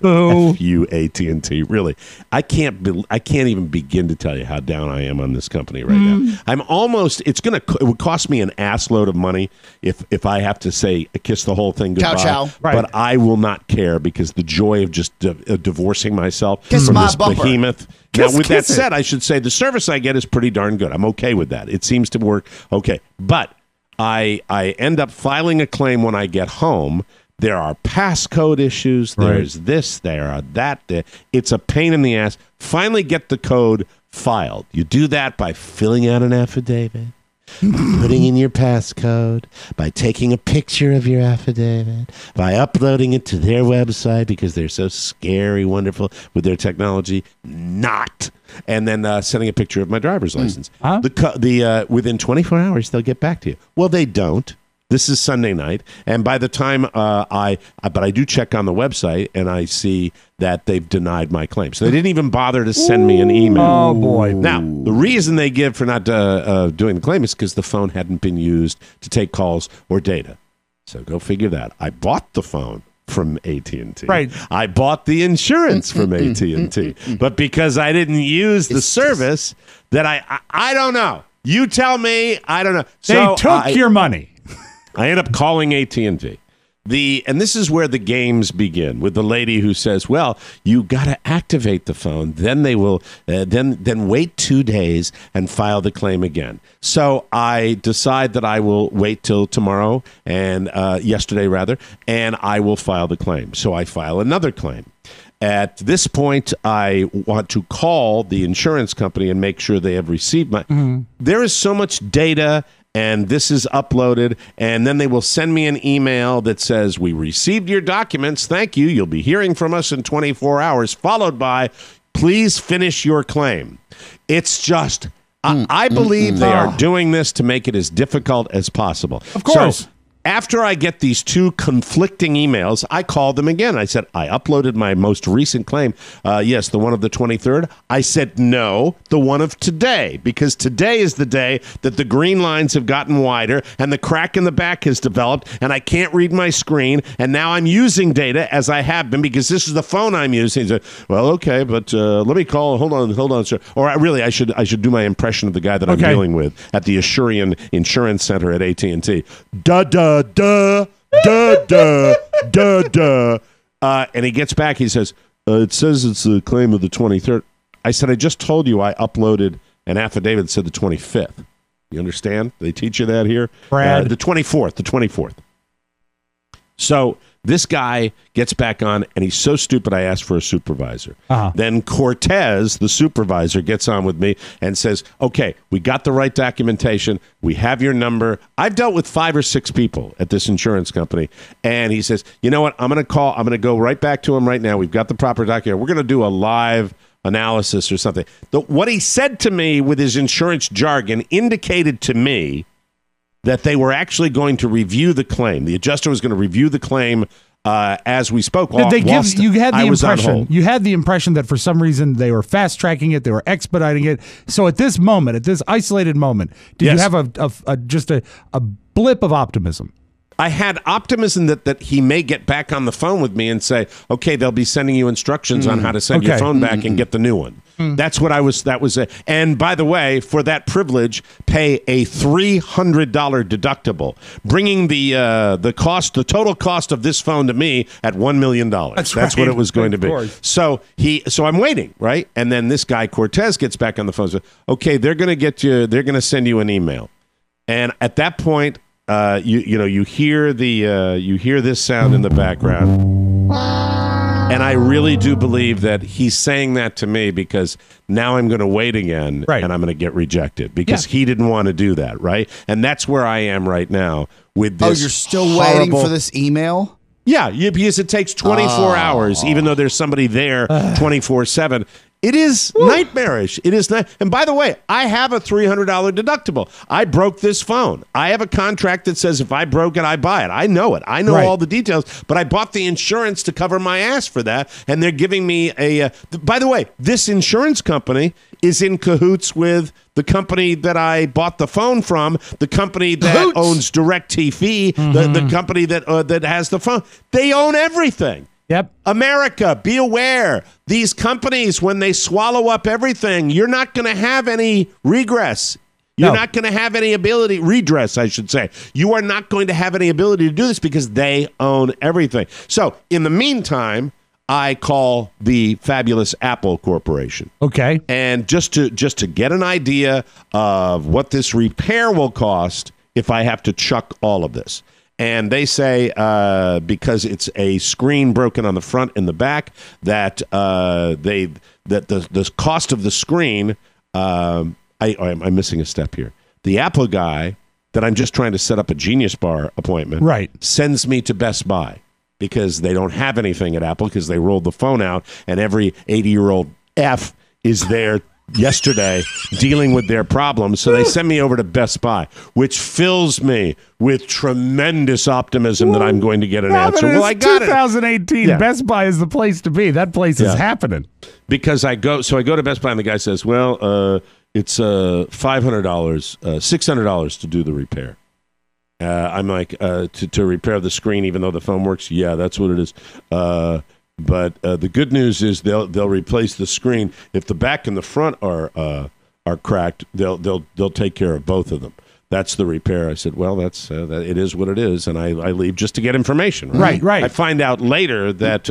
[SPEAKER 2] F you, AT&T. Really, I can't even begin to tell you how down I am on this company right now. I'm almost. It would cost me an ass load of money if I have to say kiss the whole thing goodbye.
[SPEAKER 4] Ciao, ciao.
[SPEAKER 2] But I will not care because the joy of just divorcing myself
[SPEAKER 4] Kiss
[SPEAKER 2] from
[SPEAKER 4] my
[SPEAKER 2] this
[SPEAKER 4] bumper.
[SPEAKER 2] behemoth.
[SPEAKER 3] Kiss
[SPEAKER 2] Now, with that
[SPEAKER 3] it.
[SPEAKER 2] said, I should say the service I get is pretty darn good. I'm okay with that. It seems to work okay. But I end up filing a claim when I get home. There are passcode issues. There's this, there are that. It's a pain in the ass. Finally get the code filed. You do that by filling out an affidavit, putting in your passcode, by taking a picture of your affidavit, by uploading it to their website because they're so scary, wonderful with their technology. Not. And then sending a picture of my driver's license. Within 24 hours, they'll get back to you. Well, they don't. This is Sunday night, and by the time but I do check on the website, and I see that they've denied my claim. So they didn't even bother to send me an email.
[SPEAKER 3] Oh, boy.
[SPEAKER 2] Now, the reason they give for not doing the claim is because the phone hadn't been used to take calls or data. So go figure that. I bought the phone from AT&T.
[SPEAKER 3] Right.
[SPEAKER 2] I bought the insurance from AT&T. But because I didn't use the service, that I don't know. You tell me. I don't know.
[SPEAKER 3] They took your money.
[SPEAKER 2] I end up calling AT&T. And this is where the games begin with the lady who says, "Well, you got to activate the phone. Then they will then wait 2 days and file the claim again." So I decide that I will wait till tomorrow and yesterday rather, and I will file the claim. So I file another claim. At this point, I want to call the insurance company and make sure they have received my. There is so much data. And this is uploaded, and then they will send me an email that says, "We received your documents. Thank you. You'll be hearing from us in 24 hours," followed by, "Please finish your claim." It's just, I believe they are doing this to make it as difficult as possible.
[SPEAKER 3] Of course.
[SPEAKER 2] So, after I get these two conflicting emails, I called them again. I said, "I uploaded my most recent claim. Yes, the one of the 23rd. I said, "No, the one of today, because today is the day that the green lines have gotten wider and the crack in the back has developed and I can't read my screen. And now I'm using data as I have been because this is the phone I'm using." He said, "Well, okay, but let me call. Hold on, sir." Or I should do my impression of the guy that I'm dealing with at the Assurian Insurance Center at AT&T. Duh. And he gets back. He says, "It says it's a claim of the 23rd. I said, "I just told you I uploaded an affidavit that said the 25th. You understand? They teach you that here?
[SPEAKER 3] Brad.
[SPEAKER 2] The 24th. The 24th. So This guy gets back on, and he's so stupid I asked for a supervisor. Then Cortez, the supervisor, gets on with me and says, okay, we got the right documentation. We have your number. I've dealt with 5 or 6 people at this insurance company. And he says, you know what? I'm going to go right back to him right now. We've got the proper document. We're going to do a live analysis or something. What he said to me with his insurance jargon indicated to me that they were actually going to review the claim. The adjuster was going to review the claim as we spoke.
[SPEAKER 3] You had the impression that for some reason they were fast tracking it, they were expediting it. So at this moment, at this isolated moment, did you have just a blip of optimism?
[SPEAKER 2] I had optimism that he may get back on the phone with me and say, okay, they'll be sending you instructions on how to send your phone back and get the new one. That's what that was it. And by the way, for that privilege, pay a $300 deductible, bringing the total cost of this phone to me at $1 million. That's what it was going to be. So I'm waiting, right? And then this guy Cortez gets back on the phone and says, okay, they're going to send you an email. And at that point, you hear this sound in the background, and I really do believe that he's saying that to me because now I'm going to wait again, and I'm going to get rejected because he didn't want to do that, right? And that's where I am right now with this.
[SPEAKER 4] Oh, you're still waiting for this email?
[SPEAKER 2] Yeah, because it takes 24 hours, even though there's somebody there 24/7. It is nightmarish. It is not. And by the way, I have a $300 deductible. I broke this phone. I have a contract that says if I broke it, I buy it. I know it. I know all the details. But I bought the insurance to cover my ass for that. And they're giving me a. By the way, this insurance company is in cahoots with the company that I bought the phone from, the company that owns DirecTV, the company that has the phone. They own everything.
[SPEAKER 3] Yep.
[SPEAKER 2] America, be aware. These companies, when they swallow up everything, you're not going to have any regress. You're not going to have any redress, I should say. You are not going to have any ability to do this because they own everything. So, in the meantime, I call the fabulous Apple Corporation.
[SPEAKER 3] Okay.
[SPEAKER 2] And just to get an idea of what this repair will cost if I have to chuck all of this. And they say because it's a screen broken on the front and the back that the cost of the screen. I'm missing a step here. The Apple guy that I'm just trying to set up a Genius Bar appointment sends me to Best Buy because they don't have anything at Apple because they rolled the phone out and every 80-year-old F is there yesterday dealing with their problems. So they send me over to Best Buy, which fills me with tremendous optimism that I'm going to get an answer. Well, I got
[SPEAKER 3] 2018. Best Buy is the place to be. That place is happening.
[SPEAKER 2] Because I go to Best Buy and the guy says, well, it's $500, $600 to do the repair. I'm like, to repair the screen, even though the phone works. Yeah, that's what it is. But the good news is they'll replace the screen. If the back and the front are cracked, they'll take care of both of them. That's the repair. I said, well, it is what it is, and I leave just to get information.
[SPEAKER 3] Right.
[SPEAKER 2] I find out later that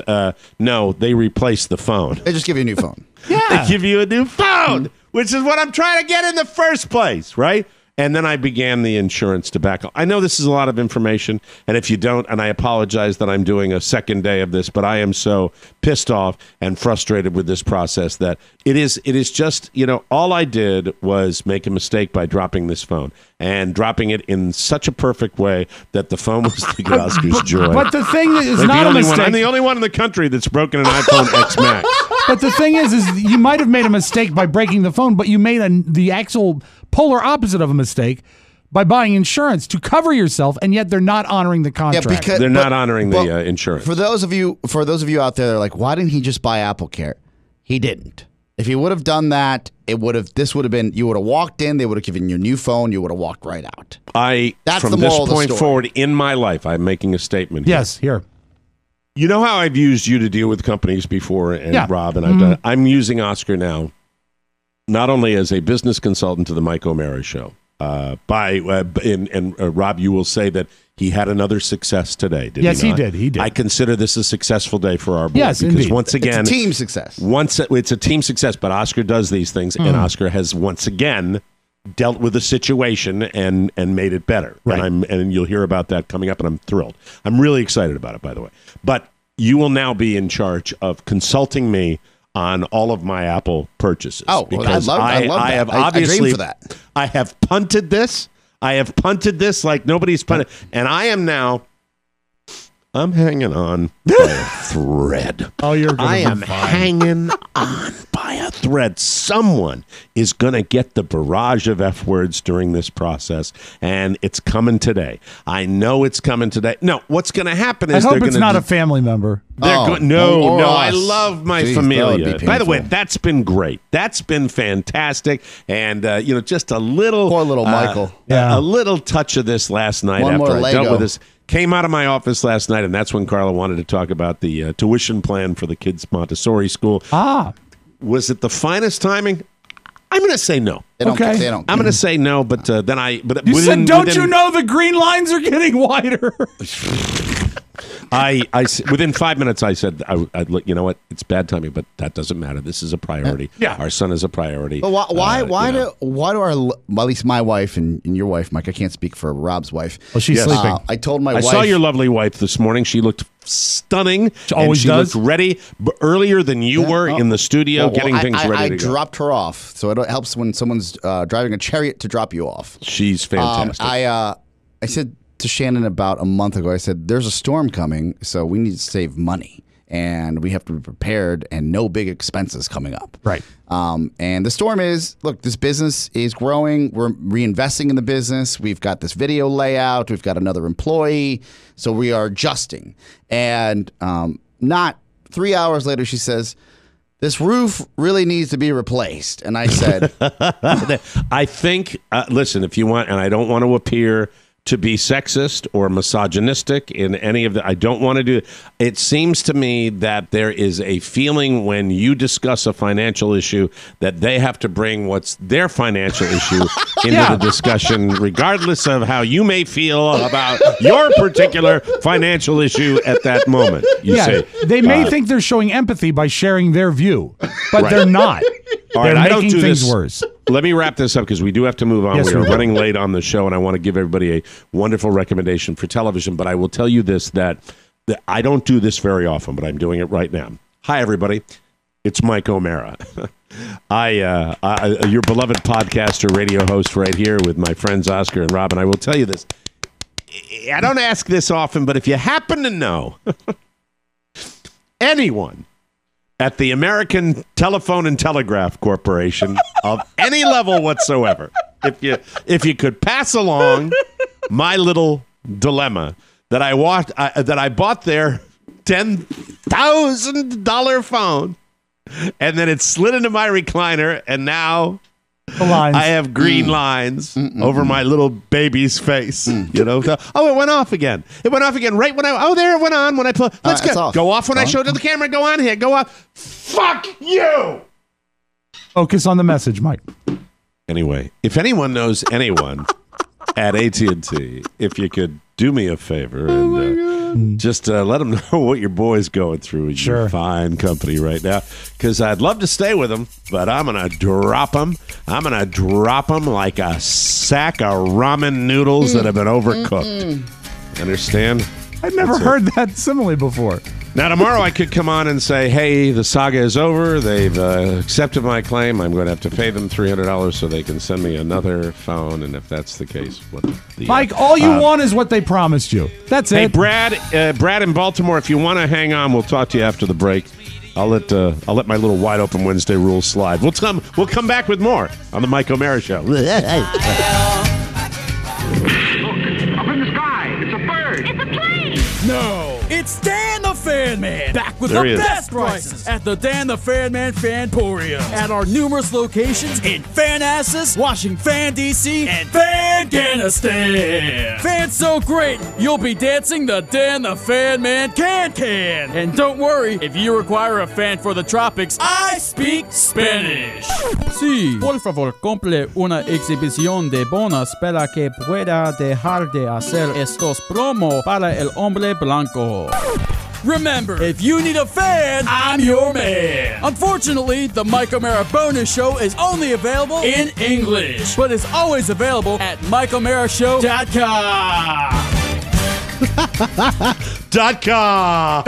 [SPEAKER 2] no, they replace the phone.
[SPEAKER 4] They just give you a new phone.
[SPEAKER 2] They give you a new phone, which is what I'm trying to get in the first place, right? And then I began the insurance debacle. I know this is a lot of information, and if you don't, and I apologize that I'm doing a second day of this, but I am so pissed off and frustrated with this process that it is just, all I did was make a mistake by dropping this phone and dropping it in such a perfect way that the phone was the Oscar's joy.
[SPEAKER 3] But the thing is not a mistake.
[SPEAKER 2] I'm the only one in the country that's broken an iPhone X Max.
[SPEAKER 3] But the thing is you might have made a mistake by breaking the phone, but you made the actual polar opposite of a mistake by buying insurance to cover yourself, and yet they're not honoring the contract.
[SPEAKER 4] Yeah, because
[SPEAKER 2] they're not honoring the insurance.
[SPEAKER 4] For those of you out there that are like, why didn't he just buy AppleCare? He didn't. If he would have done that, you would have walked in, they would have given you a new phone, you would have walked right out.
[SPEAKER 2] From this point forward in my life, I'm making a statement here.
[SPEAKER 3] Yes, here.
[SPEAKER 2] You know how I've used you to deal with companies before, and Rob, and I'm using Oscar now, not only as a business consultant to the Mike O'Mara Show. Rob, you will say that he had another success today. Did
[SPEAKER 3] yes,
[SPEAKER 2] he not?
[SPEAKER 3] He did.
[SPEAKER 2] I consider this a successful day for our board.
[SPEAKER 3] Yes,
[SPEAKER 2] because
[SPEAKER 3] indeed.
[SPEAKER 2] once again,
[SPEAKER 4] it's a team success.
[SPEAKER 2] It's a team success, but Oscar does these things, and Oscar has once again dealt with the situation and made it better.
[SPEAKER 3] Right.
[SPEAKER 2] And you'll hear about that coming up, and I'm thrilled. I'm really excited about it, by the way. But you will now be in charge of consulting me on all of my Apple purchases.
[SPEAKER 4] Oh,
[SPEAKER 2] because
[SPEAKER 4] I love that.
[SPEAKER 2] I have
[SPEAKER 4] I
[SPEAKER 2] obviously
[SPEAKER 4] dream for that.
[SPEAKER 2] I have punted this. Like nobody's punted, and I am now. I'm hanging on by a thread.
[SPEAKER 3] Oh, you're gonna
[SPEAKER 2] I
[SPEAKER 3] be
[SPEAKER 2] am
[SPEAKER 3] fine.
[SPEAKER 2] hanging on by a thread. Someone is going to get the barrage of F words during this process, and it's coming today. I know it's coming today. No, what's going to happen is
[SPEAKER 3] I hope
[SPEAKER 2] they're
[SPEAKER 3] it's
[SPEAKER 2] going
[SPEAKER 3] not a family member.
[SPEAKER 2] No, I
[SPEAKER 4] us.
[SPEAKER 2] love my
[SPEAKER 4] Jeez, that would
[SPEAKER 2] familia.
[SPEAKER 4] be
[SPEAKER 2] By the way,
[SPEAKER 4] painful.
[SPEAKER 2] that's been great. That's been fantastic, and just a little
[SPEAKER 4] Poor little Michael.
[SPEAKER 2] a little touch of this last night
[SPEAKER 4] One
[SPEAKER 2] after
[SPEAKER 4] more
[SPEAKER 2] I dealt
[SPEAKER 4] Lego.
[SPEAKER 2] with this. Came out of my office last night, and that's when Carla wanted to talk about the tuition plan for the kids' Montessori school. Was it the finest timing? I'm going to say no.
[SPEAKER 4] They don't,
[SPEAKER 3] Okay.
[SPEAKER 4] They don't.
[SPEAKER 2] I'm going to say no, but then I. But
[SPEAKER 3] You
[SPEAKER 2] within,
[SPEAKER 3] said, don't
[SPEAKER 2] within-
[SPEAKER 3] you know the green lines are getting wider?
[SPEAKER 2] within 5 minutes, I said, I'd look. You know what? It's bad timing, but that doesn't matter. This is a priority.
[SPEAKER 3] Yeah.
[SPEAKER 2] Our son is a priority.
[SPEAKER 4] But why
[SPEAKER 2] you know.
[SPEAKER 4] do our, well, at least my wife and your wife, Mike, I can't speak for Rob's wife.
[SPEAKER 3] Well, she's
[SPEAKER 2] Yes.
[SPEAKER 3] sleeping.
[SPEAKER 4] I told my
[SPEAKER 2] I
[SPEAKER 4] wife.
[SPEAKER 2] saw your lovely wife this morning. She looked stunning.
[SPEAKER 3] She always
[SPEAKER 2] and
[SPEAKER 3] does.
[SPEAKER 2] Looked ready earlier than you were in the studio, getting things ready
[SPEAKER 4] I
[SPEAKER 2] to go.
[SPEAKER 4] dropped her off, so it helps when someone's driving a chariot to drop you off.
[SPEAKER 2] She's fantastic.
[SPEAKER 4] I said to Shannon about a month ago, I said, there's a storm coming, so we need to save money. And we have to be prepared and no big expenses coming up.
[SPEAKER 3] Right.
[SPEAKER 4] And the storm is, look, this business is growing. We're reinvesting in the business. We've got this video layout. We've got another employee. So we are adjusting. And not 3 hours later, she says, this roof really needs to be replaced. And I said,
[SPEAKER 2] I think, listen, if you want, and I don't want to appear to be sexist or misogynistic in any of the, I don't want to do it. It seems to me that there is a feeling when you discuss a financial issue that they have to bring what's their financial issue into the discussion, regardless of how you may feel about your particular financial issue at that moment. You see.
[SPEAKER 3] They may think they're showing empathy by sharing their view, but they're not.
[SPEAKER 2] All
[SPEAKER 3] They're
[SPEAKER 2] right, I don't
[SPEAKER 3] making
[SPEAKER 2] do
[SPEAKER 3] things
[SPEAKER 2] this.
[SPEAKER 3] worse.
[SPEAKER 2] Let me wrap this up because we do have to move on.
[SPEAKER 3] Yes,
[SPEAKER 2] we are
[SPEAKER 3] we do.
[SPEAKER 2] running late on the show, and I want to give everybody a wonderful recommendation for television. But I will tell you this, that I don't do this very often, but I'm doing it right now. Hi, everybody. It's Mike O'Mara. Your beloved podcaster, radio host right here with my friends Oscar and Rob. And I will tell you this. I don't ask this often, but if you happen to know anyone at the American Telephone and Telegraph Corporation of any level whatsoever, if you could pass along my little dilemma that I bought their $10,000 phone, and then it slid into my recliner, and now I have green lines over my little baby's face. You know? Oh, it went off again. It went off again right when there it went on when I put. Let's go off when I showed to the camera. Go on here. Go off. Fuck you.
[SPEAKER 3] Focus on the message, Mike.
[SPEAKER 2] Anyway, if anyone knows anyone at AT&T, if you could do me a favor and just let them know what your boy's going through in your fine company right now, because I'd love to stay with him, but I'm going to drop him. I'm going to drop him like a sack of ramen noodles that have been overcooked. Understand?
[SPEAKER 3] I've never heard that simile before.
[SPEAKER 2] Now, tomorrow I could come on and say, hey, the saga is over. They've accepted my claim. I'm going to have to pay them $300 so they can send me another phone. And if that's the case,
[SPEAKER 3] Mike, all you want is what they promised you. That's
[SPEAKER 2] hey,
[SPEAKER 3] it.
[SPEAKER 2] Brad in Baltimore, if you want to hang on, we'll talk to you after the break. I'll let my little wide open Wednesday rules slide. We'll come back with more on the Mike O'Mara Show.
[SPEAKER 12] Look, up in the sky. It's a bird. It's a plane.
[SPEAKER 15] No, it's Dan the Fan Man, back with
[SPEAKER 2] There
[SPEAKER 15] the
[SPEAKER 2] he is.
[SPEAKER 15] best prices at the Dan the Fan Man Fanporium at our numerous locations in Fanassus, Washington, D.C., and Afghanistan. Fans so great, you'll be dancing the Dan the Fan Man can. And don't worry, if you require a fan for the tropics, I speak Spanish. Sí, por favor, compre una exhibición de bonos para que pueda dejar de hacer estos promos para el hombre blanco. Remember, if you need a fan, I'm your man. Unfortunately, the Mike O'Mara Bonus Show is only available in English, but is always available at
[SPEAKER 2] .com.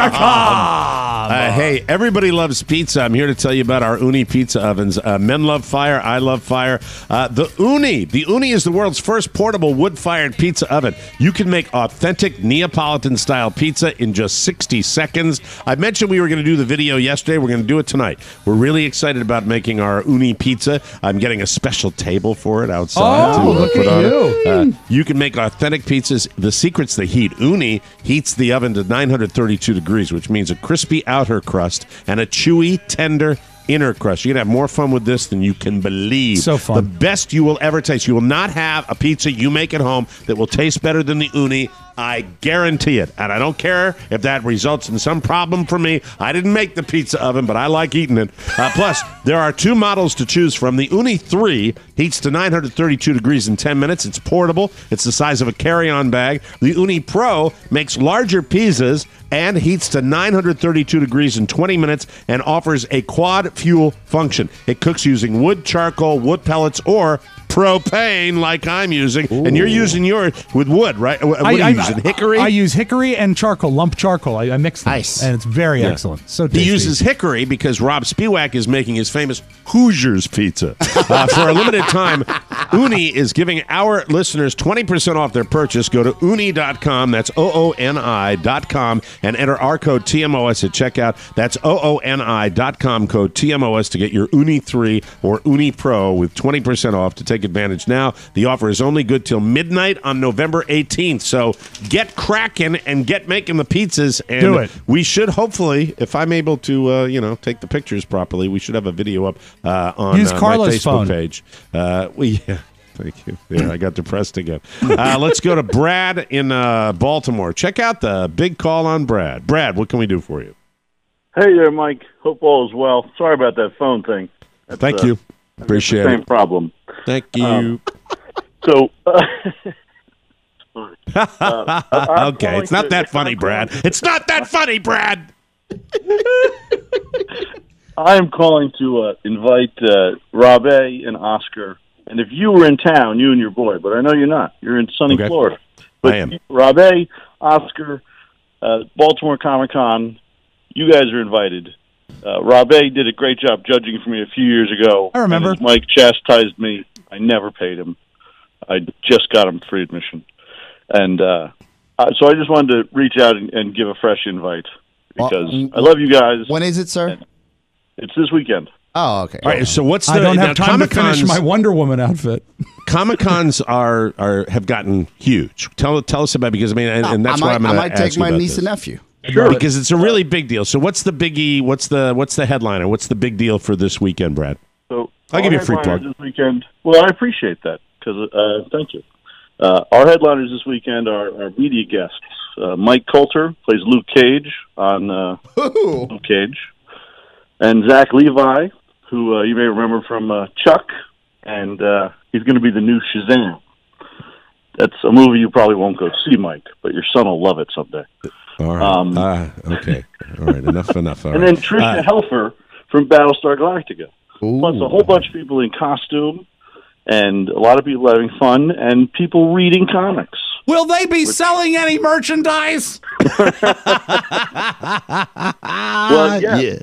[SPEAKER 2] Hey, everybody loves pizza. I'm here to tell you about our Uni pizza ovens. Men love fire. I love fire. The Uni is the world's first portable wood-fired pizza oven. You can make authentic Neapolitan-style pizza in just 60 seconds. I mentioned we were going to do the video yesterday. We're going to do it tonight. We're really excited about making our Uni pizza. I'm getting a special table for it outside.
[SPEAKER 3] Look at you.
[SPEAKER 2] You can make authentic pizzas. The secret's the heat. Uni heats the oven to 932 degrees, which means a crispy outer crust and a chewy, tender inner crust. You're going to have more fun with this than you can believe.
[SPEAKER 3] So fun.
[SPEAKER 2] The best you will ever taste. You will not have a pizza you make at home that will taste better than the Uni. I guarantee it. And I don't care if that results in some problem for me. I didn't make the pizza oven, but I like eating it. Plus, there are two models to choose from. The Uni 3 heats to 932 degrees in 10 minutes. It's portable. It's the size of a carry-on bag. The Uni Pro makes larger pizzas and heats to 932 degrees in 20 minutes and offers a quad fuel function. It cooks using wood, charcoal, wood pellets, or propane like I'm using. Ooh. And you're using yours with wood, right? What are you using, hickory?
[SPEAKER 3] I use hickory and charcoal, lump charcoal. I mix them.
[SPEAKER 4] Nice.
[SPEAKER 3] And it's very excellent. So tasty.
[SPEAKER 2] He uses hickory because Rob Spiewak is making his famous Hoosiers pizza. For a limited time, Uni is giving our listeners 20% off their purchase. Go to uni.com, that's OONI.com, and enter our code TMOS at checkout. That's OONI.com, code TMOS, to get your Uni 3 or Uni Pro with 20% off. To take advantage now, the offer is only good till midnight on November 18th. So get cracking and get making the pizzas. And
[SPEAKER 3] do it.
[SPEAKER 2] We should hopefully, if I'm able to, take the pictures properly, we should have a video up on
[SPEAKER 3] Use
[SPEAKER 2] my
[SPEAKER 3] Carla's
[SPEAKER 2] Facebook
[SPEAKER 3] phone.
[SPEAKER 2] page. Yeah. Thank you. Yeah, I got depressed again. Let's go to Brad in Baltimore. Check out the big call on Brad. Brad, what can we do for you?
[SPEAKER 16] Hey there, Mike. Hope all is well. Sorry about that phone thing.
[SPEAKER 2] Thank you. Appreciate
[SPEAKER 16] it. Same problem.
[SPEAKER 2] Thank you. Okay, it's not that funny, Brad. It's not that funny, Brad.
[SPEAKER 16] I am calling to invite Rob A. and Oscar. And if you were in town, you and your boy, but I know you're not. You're in sunny Florida. But
[SPEAKER 2] I am.
[SPEAKER 16] Rob A., Oscar, Baltimore Comic-Con, you guys are invited. Rob A. did a great job judging for me a few years ago.
[SPEAKER 3] I remember.
[SPEAKER 16] And as Mike chastised me, I never paid him. I just got him free admission. And so I just wanted to reach out and give a fresh invite because I love you guys.
[SPEAKER 4] When is it, sir?
[SPEAKER 16] It's this weekend.
[SPEAKER 4] Oh, okay.
[SPEAKER 2] All right, so what's the...
[SPEAKER 3] I don't have time to finish my Wonder Woman outfit.
[SPEAKER 2] Comic-Cons have gotten huge. Tell us about it, because, and that's why I'm going to ask you about this.
[SPEAKER 4] I might take my niece and nephew.
[SPEAKER 2] Sure. Because it's a really big deal. So what's the biggie? What's the headliner? What's the big deal for this weekend, Brad?
[SPEAKER 16] So
[SPEAKER 2] I'll give you a free plug.
[SPEAKER 16] This weekend. Well, I appreciate that because thank you. Our headliners this weekend are media guests. Mike Coulter plays Luke Cage on Luke Cage, and Zach Levi, who you may remember from Chuck, and he's going to be the new Shazam. That's a movie you probably won't go see, Mike, but your son will love it someday.
[SPEAKER 2] All right. Okay. All right. Enough. All
[SPEAKER 16] and then Tricia Helfer from Battlestar Galactica.
[SPEAKER 4] Ooh.
[SPEAKER 16] Plus a whole bunch of people in costume, and a lot of people having fun, and people reading comics.
[SPEAKER 3] Will they be selling any merchandise?
[SPEAKER 16] Well, yeah.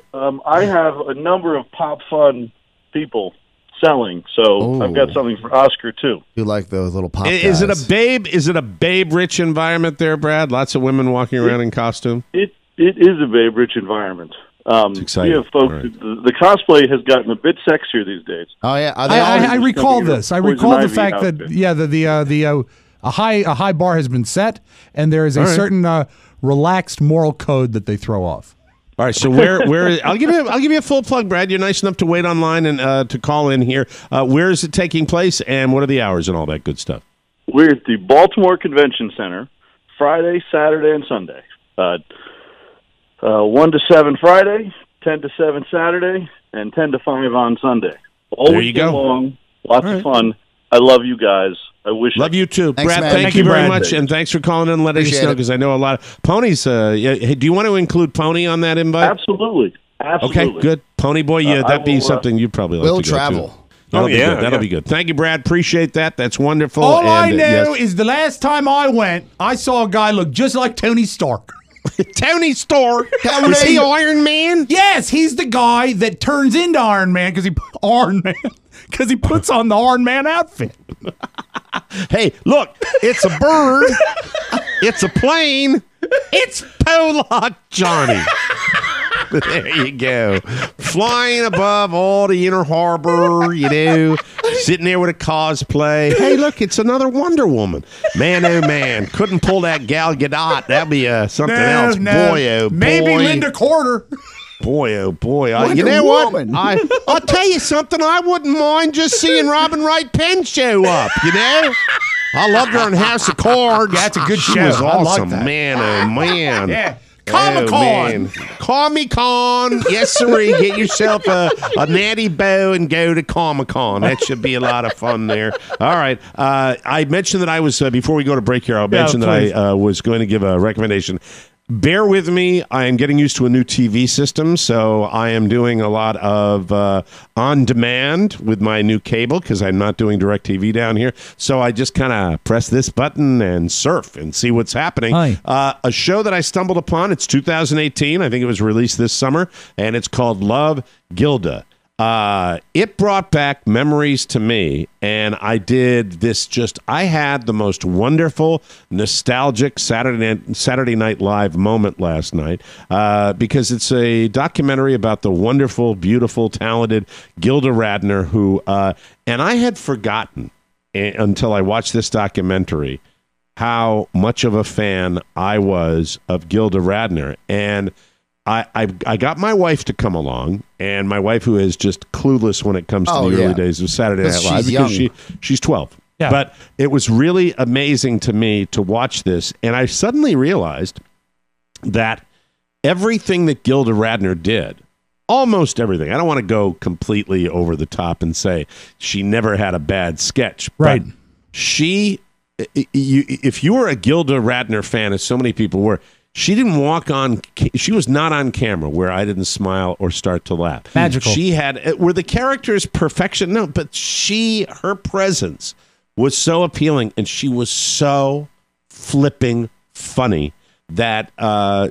[SPEAKER 16] I have a number of pop fun people selling, so I've got something for Oscar too.
[SPEAKER 4] You like those little pop
[SPEAKER 2] Is it
[SPEAKER 4] guys.
[SPEAKER 2] a babe? Is it a babe-rich environment there, Brad? Lots of women walking around in costume.
[SPEAKER 16] It is a babe-rich environment.
[SPEAKER 2] It's exciting.
[SPEAKER 16] We have folks.
[SPEAKER 2] Right.
[SPEAKER 16] The cosplay has gotten a bit sexier these days.
[SPEAKER 4] Oh yeah,
[SPEAKER 3] I recall this. I recall the fact that a high bar has been set, and there is a certain relaxed moral code that they throw off.
[SPEAKER 2] All right, so where I'll give you a full plug, Brad. You're nice enough to wait online and to call in here. Where is it taking place, and what are the hours and all that good stuff?
[SPEAKER 16] We're at the Baltimore Convention Center, Friday, Saturday, and Sunday. 1 to 7 Friday, 10 to 7 Saturday, and 10 to 5 on Sunday. All
[SPEAKER 2] there you go.
[SPEAKER 16] Long, lots of fun. I love you guys. I wish.
[SPEAKER 2] Love you too,
[SPEAKER 4] Thanks,
[SPEAKER 2] Brad.
[SPEAKER 4] man.
[SPEAKER 2] Thank you very
[SPEAKER 3] Brad.
[SPEAKER 2] much, and thanks for calling in and letting us
[SPEAKER 4] Appreciate
[SPEAKER 2] know,
[SPEAKER 4] it.
[SPEAKER 2] because I know a lot of Pony's. Hey, do you want to include Pony on that invite?
[SPEAKER 16] Absolutely.
[SPEAKER 2] Okay, good. Pony boy, yeah, that'd be something you'd probably like
[SPEAKER 4] We'll
[SPEAKER 2] to go
[SPEAKER 4] travel.
[SPEAKER 2] to. That'll be good. That'll be good. Thank you, Brad. Appreciate that. That's wonderful.
[SPEAKER 3] All I
[SPEAKER 2] And,
[SPEAKER 3] know
[SPEAKER 2] yes.
[SPEAKER 3] is the last time I went, I saw a guy look just like Tony Stark.
[SPEAKER 2] Tony Stark. Is he Iron Man?
[SPEAKER 3] Yes, he's the guy that turns into Iron Man because he puts on the Iron Man outfit.
[SPEAKER 2] Hey, look, it's a bird. It's a plane. It's Pollock Johnny. There you go. Flying above all the inner harbor, sitting there with a cosplay. Hey, look, it's another Wonder Woman. Man, oh, man. Couldn't pull that Gal Gadot. That'd be something else. Boy, oh, boy.
[SPEAKER 3] Maybe Linda Carter.
[SPEAKER 2] Boy, oh, boy. You
[SPEAKER 4] Wonder
[SPEAKER 2] know
[SPEAKER 4] Woman.
[SPEAKER 2] what? I'll tell you something. I wouldn't mind just seeing Robin Wright Penn show up, I loved her in House of Cards.
[SPEAKER 3] Yeah, that's a good
[SPEAKER 2] She
[SPEAKER 3] show.
[SPEAKER 2] was
[SPEAKER 3] I like
[SPEAKER 2] awesome.
[SPEAKER 3] that.
[SPEAKER 2] Man, oh, man.
[SPEAKER 3] Yeah. Comic-Con.
[SPEAKER 2] Comic-Con. Yes, sirree. Get yourself a natty bow and go to Comic-Con. That should be a lot of fun there. All right. I mentioned that I was, before we go to break here, I'll mention that I was going to give a recommendation. Bear with me. I am getting used to a new TV system, so I am doing a lot of on-demand with my new cable because I'm not doing DirecTV down here. So I just kind of press this button and surf and see what's happening. A show that I stumbled upon, it's 2018. I think it was released this summer, and it's called Love, Gilda. It brought back memories to me, and I did this I had the most wonderful, nostalgic Saturday Night Live moment last night because it's a documentary about the wonderful, beautiful, talented Gilda Radner, who, and I had forgotten until I watched this documentary how much of a fan I was of Gilda Radner. And I got my wife to come along, and my wife, who is just clueless when it comes to the early days of Saturday Night Live, because she's 12. Yeah. But it was really amazing to me to watch this, and I suddenly realized that everything that Gilda Radner did, almost everything, I don't want to go completely over the top and say she never had a bad sketch, right? But if you were a Gilda Radner fan, as so many people were, she didn't she was not on camera where I didn't smile or start to laugh.
[SPEAKER 3] Magical.
[SPEAKER 2] She had, were the characters perfection? No, but her presence was so appealing, and she was so flipping funny that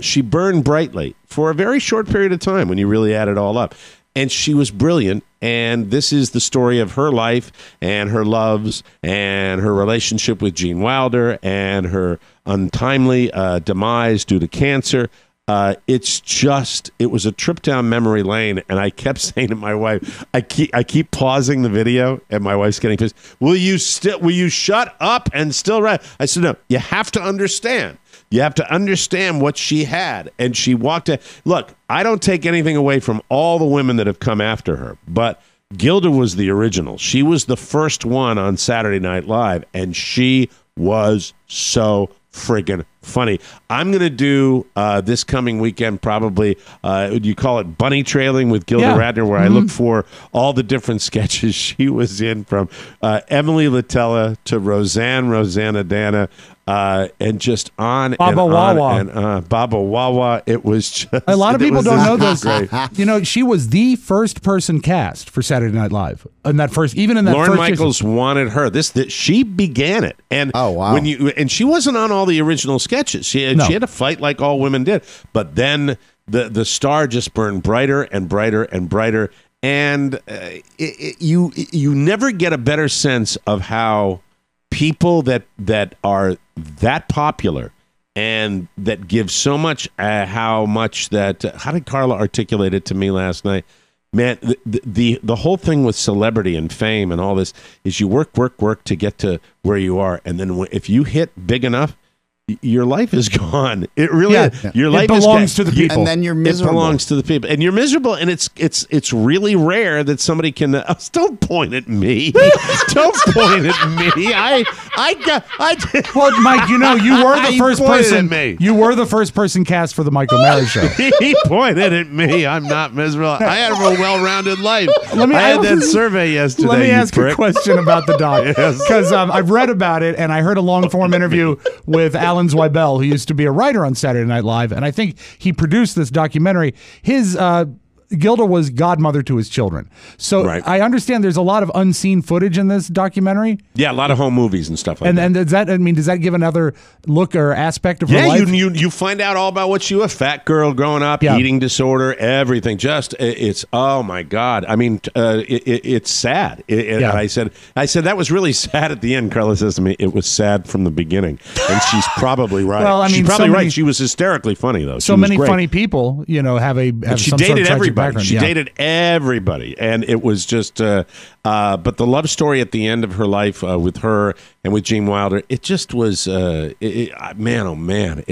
[SPEAKER 2] she burned brightly for a very short period of time when you really add it all up. And she was brilliant, and this is the story of her life and her loves and her relationship with Gene Wilder and her untimely demise due to cancer. It was a trip down memory lane, and I kept saying to my wife, I keep pausing the video, and my wife's getting pissed. Will you shut up and still write? I said, no, you have to understand. You have to understand what she had. And she walked in. Look, I don't take anything away from all the women that have come after her, but Gilda was the original. She was the first one on Saturday Night Live, and she was so friggin' funny. I'm going to do this coming weekend probably, you call it bunny trailing with Gilda Radner, where I look for all the different sketches she was in, from Emily Latella to Rosanna Dana, and just on
[SPEAKER 3] Baba
[SPEAKER 2] and
[SPEAKER 3] Wawa.
[SPEAKER 2] on and Baba Wawa. It was just
[SPEAKER 3] a lot of people don't know this.
[SPEAKER 2] Great.
[SPEAKER 3] She was the first person cast for Saturday Night Live. Lauren
[SPEAKER 2] Michaels wanted her. She began it, and and she wasn't on all the original sketches. She had to fight like all women did, but then the star just burned brighter and brighter and brighter, and you never get a better sense of how people that are that popular and that give so much, how did Carla articulate it to me last night? Man, the whole thing with celebrity and fame and all this is you work to get to where you are, and then if you hit big enough, your life is gone. It really your life
[SPEAKER 3] belongs to the people,
[SPEAKER 4] and then you're miserable.
[SPEAKER 2] It belongs to the people, and you're miserable. And it's really rare that somebody can. Don't point at me. Don't point at me.
[SPEAKER 3] Well, Mike, you were the first person.
[SPEAKER 2] Me.
[SPEAKER 3] You were the first person cast for the Mike O'Mara show.
[SPEAKER 2] He pointed at me. I'm not miserable. I had a well-rounded life. I had that survey yesterday.
[SPEAKER 3] Let me ask a question about the doc,
[SPEAKER 2] Yes.
[SPEAKER 3] because I've read about it and I heard a long-form interview with Alan Zweibel, who used to be a writer on Saturday Night Live, and I think he produced this documentary. His Gilda was godmother to his children. So I understand there's a lot of unseen footage in this documentary.
[SPEAKER 2] Yeah, a lot of home movies and stuff like that.
[SPEAKER 3] And does that give another look or aspect of her life?
[SPEAKER 2] Yeah, you find out all about what she was. Fat girl growing up, eating disorder, everything. Just, it's, oh my God. I mean, it's sad. And I said, that was really sad at the end. Carla says to me, it was sad from the beginning. And she's probably right.
[SPEAKER 3] Well, I mean,
[SPEAKER 2] she's probably right. She was hysterically funny, though.
[SPEAKER 3] So many funny people, have
[SPEAKER 2] she
[SPEAKER 3] some
[SPEAKER 2] dated
[SPEAKER 3] sort of
[SPEAKER 2] everybody.
[SPEAKER 3] background.
[SPEAKER 2] She dated everybody, and it was just. But the love story at the end of her life with her and with Gene Wilder, it just was. Man, oh man!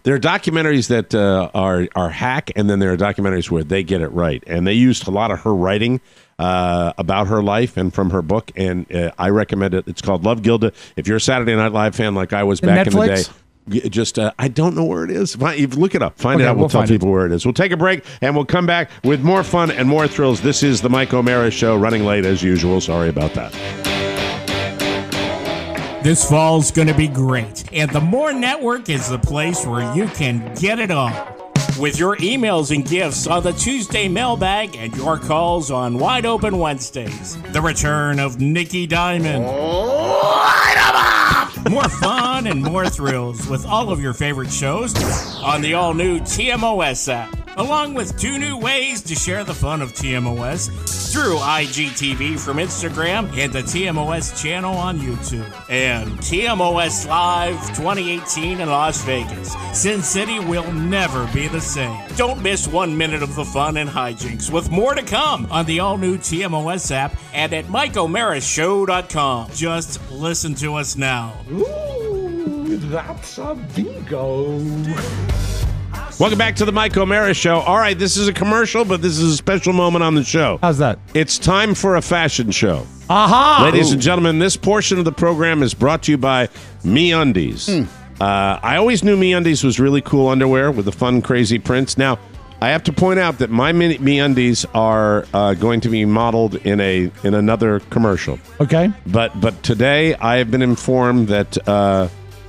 [SPEAKER 2] There are documentaries that are hack, and then there are documentaries where they get it right, and they used a lot of her writing about her life and from her book, and I recommend it. It's called Love Gilda. If you're a Saturday Night Live fan like I was back in the day. Just, I don't know where it is. Look it up. Find it out. We'll tell people where it is. We'll take a break, and we'll come back with more fun and more thrills. This is the Mike O'Mara Show, running late as usual. Sorry about that.
[SPEAKER 17] This fall's going to be great, and the More Network is the place where you can get it on. With your emails and gifts on the Tuesday mailbag and your calls on Wide Open Wednesdays. The return of Nikki Diamond. More fun and more thrills with all of your favorite shows on the all-new TMOS app. Along with 2 new ways to share the fun of TMOS through IGTV from Instagram and the TMOS channel on YouTube. And TMOS Live 2018 in Las Vegas. Sin City will never be the same. Don't miss 1 minute of the fun and hijinks with more to come on the all-new TMOS app and at MikeO'MaraShow.com. Just listen to us now.
[SPEAKER 11] Ooh, that's a bingo.
[SPEAKER 2] Welcome back to the Mike O'Mara Show. All right, this is a commercial, but this is a special moment on the show.
[SPEAKER 3] How's that?
[SPEAKER 2] It's time for a fashion show.
[SPEAKER 3] Aha!
[SPEAKER 2] Ladies and gentlemen, this portion of the program is brought to you by MeUndies. I always knew MeUndies was really cool underwear with the fun, crazy prints. Now, I have to point out that my MeUndies are going to be modeled in another commercial.
[SPEAKER 3] Okay.
[SPEAKER 2] But today I have been informed that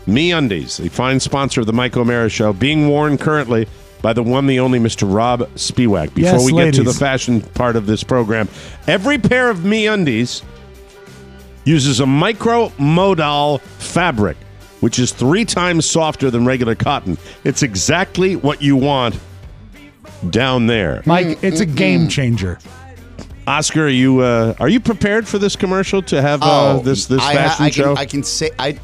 [SPEAKER 2] MeUndies, the fine sponsor of the Mike O'Mara Show, being worn currently by the one, the only Mr. Rob Spiewak. Before we get to the fashion part of this program, every pair of MeUndies uses a micro-modal fabric, which is 3 times softer than regular cotton. It's exactly what you want down there.
[SPEAKER 3] Mike, it's a game changer.
[SPEAKER 2] Oscar, are you prepared for this commercial to have this fashion show?
[SPEAKER 4] I can say I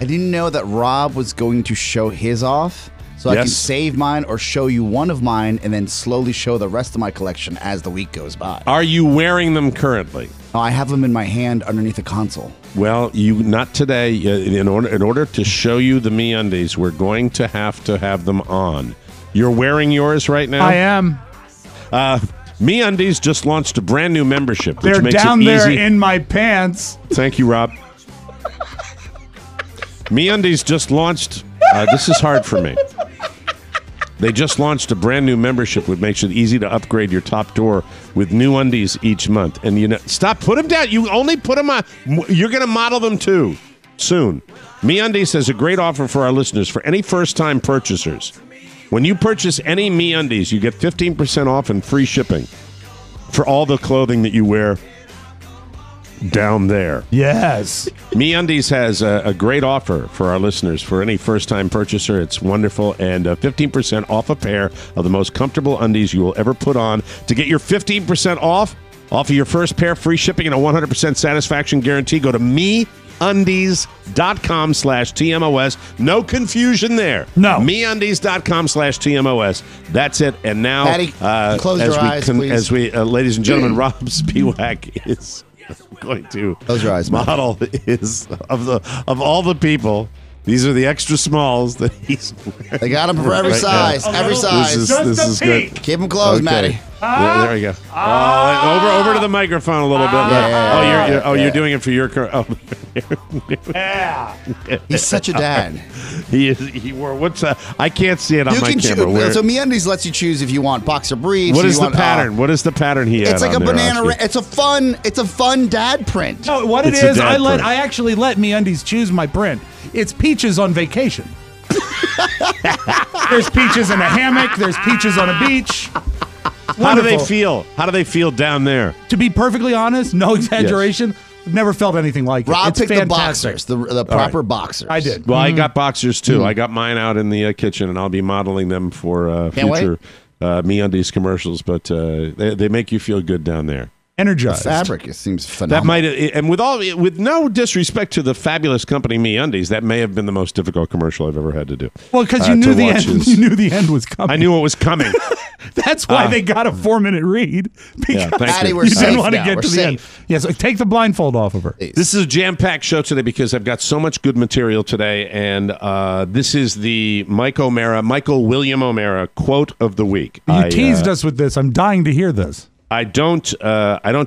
[SPEAKER 4] didn't know that Rob was going to show his off, so I can save mine or show you one of mine and then slowly show the rest of my collection as the week goes by.
[SPEAKER 2] Are you wearing them currently?
[SPEAKER 4] No, I have them in my hand underneath the console.
[SPEAKER 2] Well, not today. In order to show you the MeUndies, we're going to have them on. You're wearing yours right now?
[SPEAKER 3] I am.
[SPEAKER 2] MeUndies just launched a brand new membership, which
[SPEAKER 3] They're
[SPEAKER 2] makes
[SPEAKER 3] down
[SPEAKER 2] it
[SPEAKER 3] there
[SPEAKER 2] easy.
[SPEAKER 3] in my pants.
[SPEAKER 2] Thank you, Rob. MeUndies just launched. This is hard for me. They just launched a brand new membership, which makes it easy to upgrade your top drawer with new undies each month. And stop, put them down. You only put them on. You're going to model them too soon. MeUndies has a great offer for our listeners for any first-time purchasers. When you purchase any MeUndies, you get 15% off and free shipping for all the clothing that you wear down there.
[SPEAKER 3] Yes.
[SPEAKER 2] MeUndies has a great offer for our listeners. For any first-time purchaser, it's wonderful. And 15% off a pair of the most comfortable undies you will ever put on. To get your 15% off of your first pair, free shipping, and a 100% satisfaction guarantee, go to MeUndies.com/TMOS. No confusion there.
[SPEAKER 3] No.
[SPEAKER 2] MeUndies.com/TMOS. That's it. And now,
[SPEAKER 4] Patty, close your eyes, please.
[SPEAKER 2] Ladies and gentlemen, Rob Spiewak is going to
[SPEAKER 4] close your eyes,
[SPEAKER 2] model is of all the people These are the extra smalls that he's wearing.
[SPEAKER 4] They got them for every size. Every size.
[SPEAKER 2] This is good.
[SPEAKER 4] Keep them closed, Matty.
[SPEAKER 2] There we go. Over to the microphone a little bit. You're doing it for your.
[SPEAKER 4] He's such a dad.
[SPEAKER 2] He is. He wore. I can't see it on my camera.
[SPEAKER 4] So MeUndies lets you choose if you want boxer briefs.
[SPEAKER 2] What is the pattern? What is the pattern he had?
[SPEAKER 4] It's like a banana. It's a fun dad print.
[SPEAKER 3] No, what it is, I actually let MeUndies choose my print. It's Peaches on vacation. There's Peaches in a hammock. There's Peaches on a beach.
[SPEAKER 2] How do they feel? How do they feel down there?
[SPEAKER 3] To be perfectly honest, no exaggeration, I've never felt anything like it.
[SPEAKER 4] Rob
[SPEAKER 3] It's
[SPEAKER 4] picked
[SPEAKER 3] fantastic.
[SPEAKER 4] the boxers, the proper boxers.
[SPEAKER 3] I did.
[SPEAKER 2] Well, I got boxers too. I got mine out in the kitchen, and I'll be modeling them for future MeUndies commercials. But they make you feel good down there.
[SPEAKER 3] Energized.
[SPEAKER 4] The fabric, it seems phenomenal.
[SPEAKER 2] And with no disrespect to the fabulous company MeUndies, that may have been the most difficult commercial I've ever had to do.
[SPEAKER 3] Well, because you knew the end. You knew the end was coming.
[SPEAKER 2] I knew it was coming.
[SPEAKER 3] That's why they got a 4-minute read, because
[SPEAKER 4] Maddie,
[SPEAKER 3] you didn't want to get to the end. Yes, take the blindfold off of her.
[SPEAKER 2] This is a jam-packed show today because I've got so much good material today, and this is the Michael William O'Mara quote of the week.
[SPEAKER 3] You teased us with this. I'm dying to hear this.
[SPEAKER 2] I don't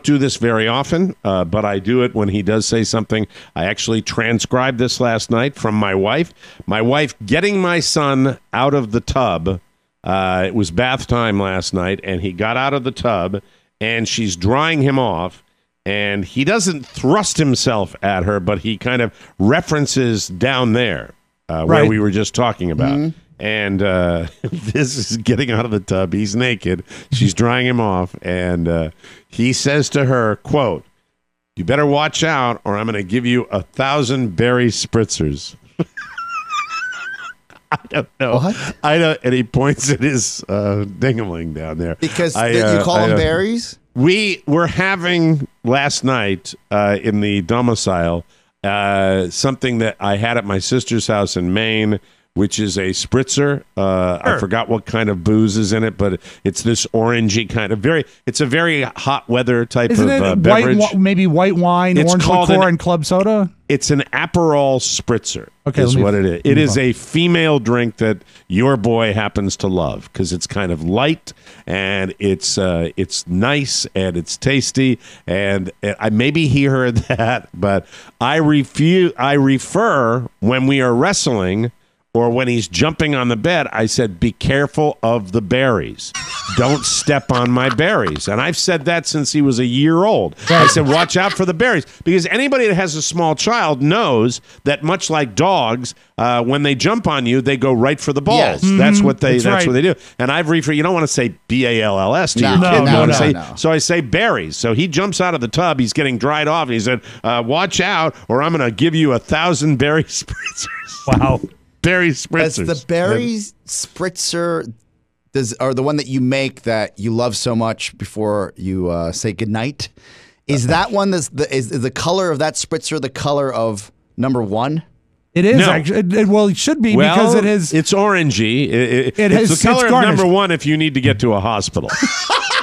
[SPEAKER 2] do this very often, but I do it when he does say something. I actually transcribed this last night from my wife. My wife getting my son out of the tub. It was bath time last night, and he got out of the tub, and she's drying him off, and he doesn't thrust himself at her, but he kind of references down there where we were just talking about. Mm-hmm. And this is getting out of the tub. He's naked. She's drying him off. And he says to her, quote, "You better watch out or I'm going to give you 1,000 berry spritzers." I don't know.
[SPEAKER 4] What?
[SPEAKER 2] I don't. And he points at his ding-a-ling down there.
[SPEAKER 4] Because you call them berries?
[SPEAKER 2] We were having last night in the domicile something that I had at my sister's house in Maine, which is a spritzer. I forgot what kind of booze is in it, but it's this orangey kind of it's a very hot weather type
[SPEAKER 3] Isn't
[SPEAKER 2] of
[SPEAKER 3] it
[SPEAKER 2] beverage.
[SPEAKER 3] Maybe white wine, orange liqueur, and club soda?
[SPEAKER 2] It's an Aperol spritzer, is what it is. It is a female drink that your boy happens to love because it's kind of light and it's nice and it's tasty. And maybe he heard that, but I refer when we are wrestling or when he's jumping on the bed, I said, be careful of the berries. Don't step on my berries. And I've said that since he was a year old. I said, watch out for the berries. Because anybody that has a small child knows that much like dogs, when they jump on you, they go right for the balls.
[SPEAKER 4] Yes.
[SPEAKER 2] That's what they
[SPEAKER 3] That's
[SPEAKER 2] what they do. And I've you don't want to say BALLS to your kid.
[SPEAKER 4] No.
[SPEAKER 2] So I say berries. So he jumps out of the tub. He's getting dried off. And he said, watch out or I'm going to give you 1,000 berry spritzers.
[SPEAKER 3] Wow.
[SPEAKER 2] Berry spritzers.
[SPEAKER 4] That's the berry spritzer are the one that you make that you love so much before you say goodnight. Is that one is the color of that spritzer the color of number one?
[SPEAKER 3] It is actually. It should be because it is.
[SPEAKER 2] It's orangey. It's the color of number one if you need to get to a hospital.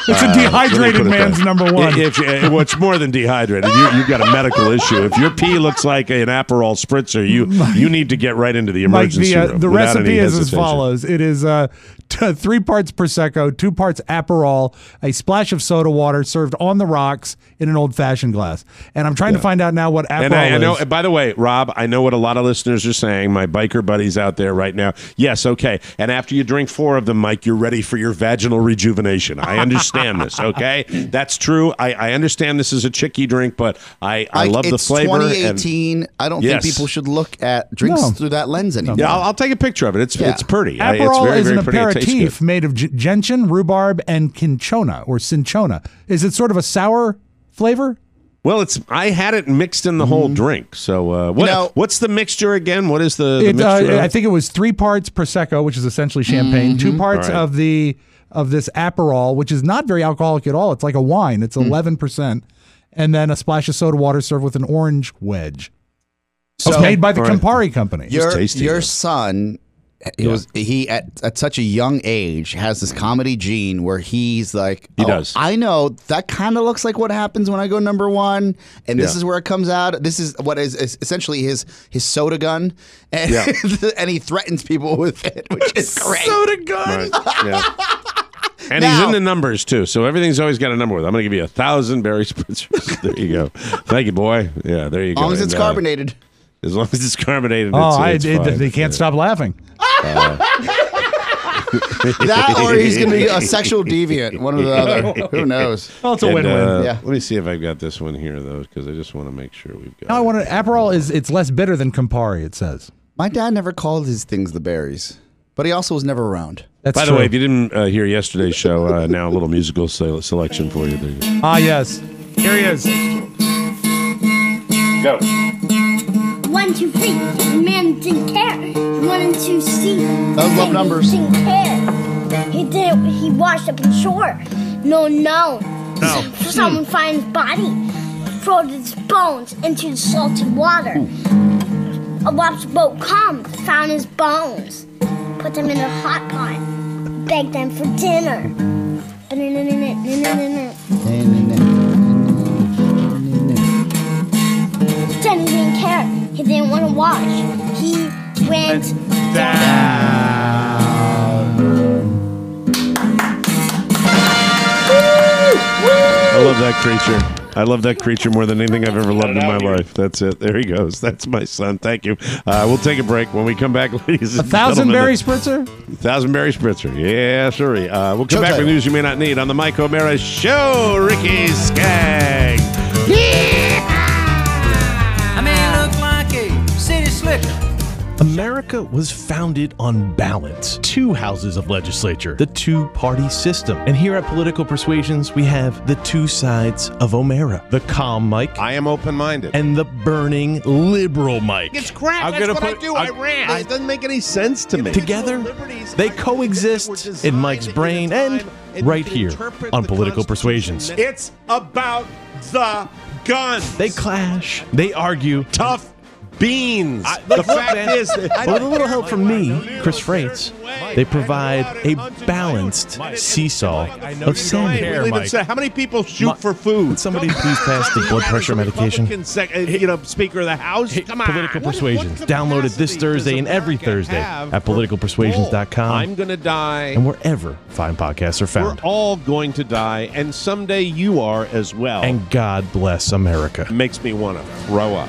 [SPEAKER 3] It's a dehydrated man's number one.
[SPEAKER 2] It's more than dehydrated. You've got a medical issue. If your pee looks like an Aperol spritzer, you need to get right into the emergency room.
[SPEAKER 3] The recipe is as follows. It is 3 parts Prosecco, 2 parts Aperol, a splash of soda water served on the rocks in an old-fashioned glass. And I'm trying to find out now what Aperol
[SPEAKER 2] I know, by the way, Rob, I know what a lot of listeners are saying. My biker buddies out there right now. Yes, okay. And after you drink 4 of them, Mike, you're ready for your vaginal rejuvenation. I understand this, okay? That's true. I understand this is a chicky drink, but I love the flavor.
[SPEAKER 4] It's 2018. I don't think people should look at drinks through that lens anymore.
[SPEAKER 2] Yeah, I'll take a picture of it. It's pretty.
[SPEAKER 3] Aperol
[SPEAKER 2] it's
[SPEAKER 3] is
[SPEAKER 2] very
[SPEAKER 3] an
[SPEAKER 2] pretty.
[SPEAKER 3] aperitif made of gentian, rhubarb, and cinchona. Is it sort of a sour flavor?
[SPEAKER 2] Well, I had it mixed in the whole drink. So what's the mixture again? What is the mixture?
[SPEAKER 3] I think it was 3 parts Prosecco, which is essentially champagne, 2 parts of this Aperol, which is not very alcoholic at all. It's like a wine. It's 11%. And then a splash of soda water served with an orange wedge. So made by the Campari company.
[SPEAKER 4] Your son he at such a young age has this comedy gene where he's like,
[SPEAKER 2] he does.
[SPEAKER 4] I know that kind of looks like what happens when I go number one, and this is where it comes out. This is what is essentially his soda gun, and, and he threatens people with it, which is great.
[SPEAKER 3] Soda gun.
[SPEAKER 2] Right. And he's in the numbers, too, so everything's always got a number with it. I'm going to give you 1,000 Berry Spritzers. There you go. Thank you, boy. Yeah, there you go.
[SPEAKER 4] As long as it's carbonated.
[SPEAKER 2] As long as it's carbonated,
[SPEAKER 3] they can't stop laughing.
[SPEAKER 4] That or he's going to be a sexual deviant, one or the other. Who knows?
[SPEAKER 3] Well, it's a win-win.
[SPEAKER 4] Yeah.
[SPEAKER 2] Let me see if I've got this one here, though, because I just want to make sure we've got
[SPEAKER 3] No, I want to. Aperol it's less bitter than Campari, it says.
[SPEAKER 4] My dad never called his things the berries, but he also was never around.
[SPEAKER 3] That's
[SPEAKER 2] By
[SPEAKER 3] true.
[SPEAKER 2] the way, if you didn't hear yesterday's show, now a little musical selection for you. There you go.
[SPEAKER 3] Ah, yes. Here he is.
[SPEAKER 2] Go.
[SPEAKER 18] 1, 2, 3. The man didn't care. He wanted to see.
[SPEAKER 4] Those love numbers.
[SPEAKER 18] He didn't care. He did. He washed up in shore. No. Someone finds his body, throws his bones into the salty water. A lobster boat comes, found his bones, put them in a hot pot, begged them for dinner. Then he didn't care. He didn't want to wash. He went down.
[SPEAKER 2] I love that creature. I love that creature more than anything I've ever loved in my life. That's it. There he goes. That's my son. Thank you. We'll take a break. When we come back, ladies and
[SPEAKER 3] 1,000
[SPEAKER 2] gentlemen,
[SPEAKER 3] Berry Spritzer?
[SPEAKER 2] 1,000 Berry Spritzer. Yeah, sorry. We'll come back with news you may not need on the Mike O'Mara Show. Ricky Skaggs.
[SPEAKER 19] I may look like a city slicker. America was founded on balance. 2 houses of legislature, the 2-party system. And here at Political Persuasions, we have the 2 sides of O'Mara. The calm Mike.
[SPEAKER 2] I am open-minded.
[SPEAKER 19] And the burning liberal Mike.
[SPEAKER 2] It's crap. That's what I do. I ran. It doesn't make any sense to me.
[SPEAKER 19] Together, they coexist in Mike's brain and right here on Political Persuasions.
[SPEAKER 2] It's about the gun.
[SPEAKER 19] They clash. They argue.
[SPEAKER 2] Tough beans.
[SPEAKER 19] The fact is, with a little help from me, Chris Freites, they provide a balanced seesaw of sanity.
[SPEAKER 2] How many people shoot for food?
[SPEAKER 19] Would somebody please pass the blood pressure medication?
[SPEAKER 2] Speaker of the House. Come on.
[SPEAKER 19] Political Persuasions. Download it this Thursday and every Thursday at politicalpersuasions.com.
[SPEAKER 2] I'm going to die.
[SPEAKER 19] And wherever fine podcasts are found.
[SPEAKER 2] We're all going to die, and someday you are as well.
[SPEAKER 19] And God bless America.
[SPEAKER 2] Makes me want to throw up.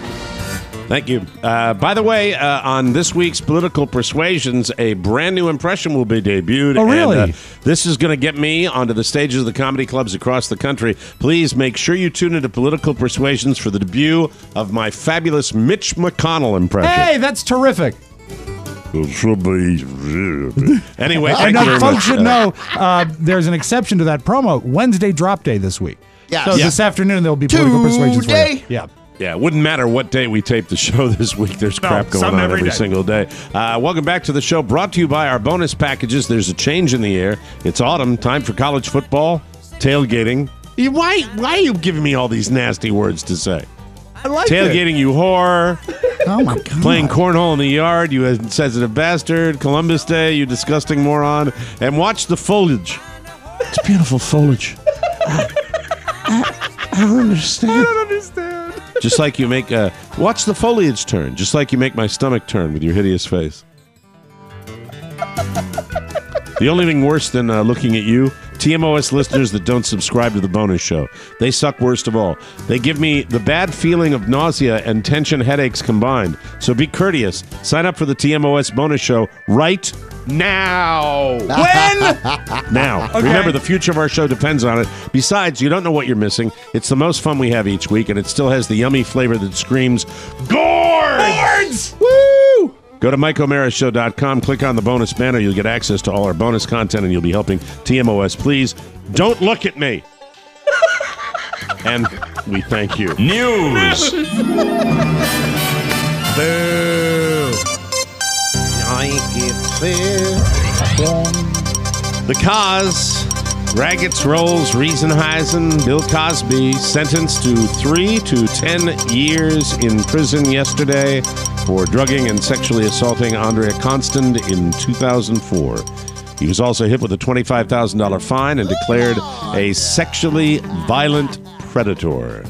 [SPEAKER 2] Thank you. By the way, on this week's Political Persuasions, a brand new impression will be debuted.
[SPEAKER 3] Oh, really?
[SPEAKER 2] And, this is going to get me onto the stages of the comedy clubs across the country. Please make sure you tune into Political Persuasions for the debut of my fabulous Mitch McConnell impression.
[SPEAKER 3] Hey, that's terrific.
[SPEAKER 2] Anyway, thank you very
[SPEAKER 3] folks
[SPEAKER 2] much.
[SPEAKER 3] should know there's an exception to that promo. Wednesday drop day this week.
[SPEAKER 4] Yeah.
[SPEAKER 3] So this afternoon there'll be Political Persuasions.
[SPEAKER 4] Tuesday?
[SPEAKER 3] Yeah.
[SPEAKER 2] Yeah, it wouldn't matter what day we tape the show this week. There's crap going on every single day. Welcome back to the show, brought to you by our bonus packages. There's a change in the air. It's autumn, time for college football, tailgating. Why are you giving me all these nasty words to say?
[SPEAKER 3] I like
[SPEAKER 2] tailgating, you whore.
[SPEAKER 4] Oh, my God.
[SPEAKER 2] Playing cornhole in the yard, you insensitive bastard. Columbus Day, you disgusting moron. And watch the foliage. It's beautiful foliage. I don't understand. Just like you make watch the foliage turn, just like you make my stomach turn with your hideous face. The only thing worse than looking at you, TMOS listeners that don't subscribe to the bonus show. They suck worst of all. They give me the bad feeling of nausea and tension headaches combined. So be courteous. Sign up for the TMOS bonus show right now. When? Now. Okay. Remember, the future of our show depends on it. Besides, you don't know what you're missing. It's the most fun we have each week, and it still has the yummy flavor that screams, Gourds! Woo! Go to MikeO'MaraShow.com, click on the bonus banner. You'll get access to all our bonus content, and you'll be helping TMOS. Please, don't look at me. And we thank you. News. Boo. The cause, Raggets, Rolls, Riesenheisen, Bill Cosby sentenced to 3 to 10 years in prison yesterday for drugging and sexually assaulting Andrea Constant in 2004. He was also hit with a $25,000 fine and declared a sexually violent predator.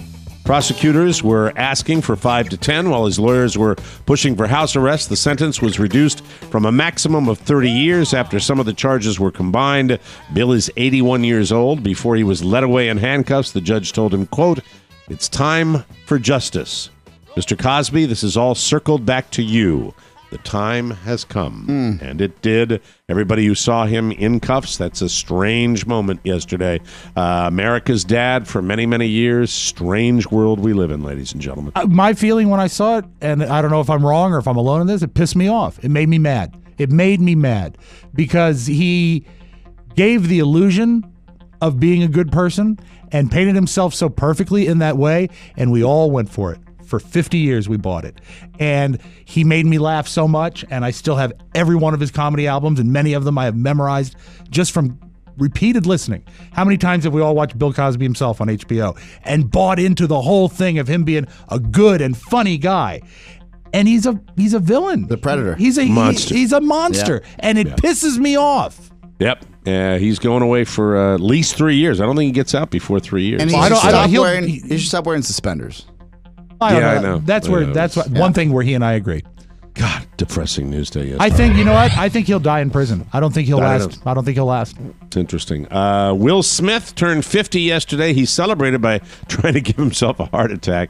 [SPEAKER 2] Prosecutors were asking for 5 to 10 while his lawyers were pushing for house arrest. The sentence was reduced from a maximum of 30 years after some of the charges were combined. Bill is 81 years old. Before he was led away in handcuffs, the judge told him, quote, "It's time for justice. Mr. Cosby, this is all circled back to you. The time has come." And it did. Everybody who saw him in cuffs, that's a strange moment yesterday. America's dad for many, many years. Strange world we live in, ladies and gentlemen.
[SPEAKER 3] My feeling when I saw it, and I don't know if I'm wrong or if I'm alone in this, it pissed me off. It made me mad. It made me mad because he gave the illusion of being a good person and painted himself so perfectly in that way, and we all went for it. For 50 years, we bought it. And he made me laugh so much, and I still have every one of his comedy albums, and many of them I have memorized just from repeated listening. How many times have we all watched Bill Cosby himself on HBO and bought into the whole thing of him being a good and funny guy? And he's a villain.
[SPEAKER 4] The Predator.
[SPEAKER 3] He's a
[SPEAKER 2] monster.
[SPEAKER 3] He's a monster, and it pisses me off.
[SPEAKER 2] Yep. He's going away for at least 3 years. I don't think he gets out before 3 years.
[SPEAKER 4] And he should stop wearing suspenders.
[SPEAKER 3] I know. That's one thing where he and I agree.
[SPEAKER 2] God, depressing news day yesterday.
[SPEAKER 3] I think, you know what? I think he'll die in prison. I don't think he'll last. I don't think he'll last.
[SPEAKER 2] It's interesting. Will Smith turned 50 yesterday. He celebrated by trying to give himself a heart attack.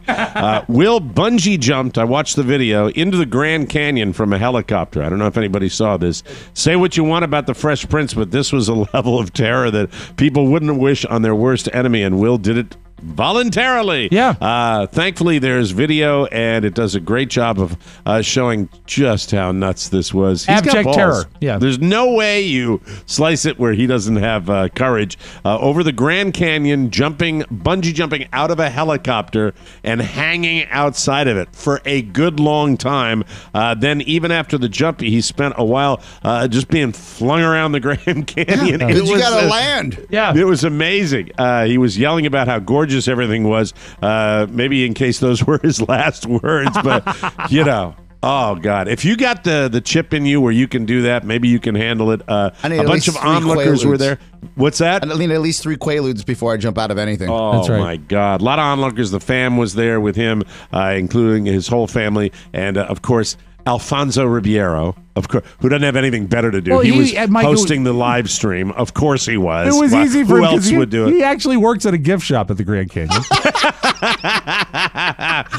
[SPEAKER 2] Will bungee jumped, I watched the video, into the Grand Canyon from a helicopter. I don't know if anybody saw this. Say what you want about the Fresh Prince, but this was a level of terror that people wouldn't wish on their worst enemy, and Will did it voluntarily.
[SPEAKER 3] Yeah.
[SPEAKER 2] Thankfully, there's video, and it does a great job of showing just how nuts this was. He's
[SPEAKER 3] abject
[SPEAKER 2] got balls.
[SPEAKER 3] terror. Yeah.
[SPEAKER 2] There's no way you slice it where he doesn't have courage. Over the Grand Canyon, bungee jumping out of a helicopter and hanging outside of it for a good long time. Then even after the jump, he spent a while just being flung around the Grand Canyon.
[SPEAKER 4] Yeah, you got to land.
[SPEAKER 3] Yeah.
[SPEAKER 2] It was amazing. He was yelling about how gorgeous everything was, maybe in case those were his last words, but you know, oh God, if you got the chip in you where you can do that, maybe you can handle it. A bunch of onlookers were there. What's that?
[SPEAKER 4] I need at least 3 Quaaludes before I jump out of anything.
[SPEAKER 2] Oh,
[SPEAKER 3] that's right.
[SPEAKER 2] My God. A lot of onlookers. The fam was there with him, including his whole family, and of course, Alfonso Ribeiro, of course, who doesn't have anything better to do.
[SPEAKER 3] Well,
[SPEAKER 2] he was hosting the live stream. Of course he was.
[SPEAKER 3] It was easy for
[SPEAKER 2] him. Who
[SPEAKER 3] him
[SPEAKER 2] else would do it?
[SPEAKER 3] He actually works at a gift shop at the Grand Canyon.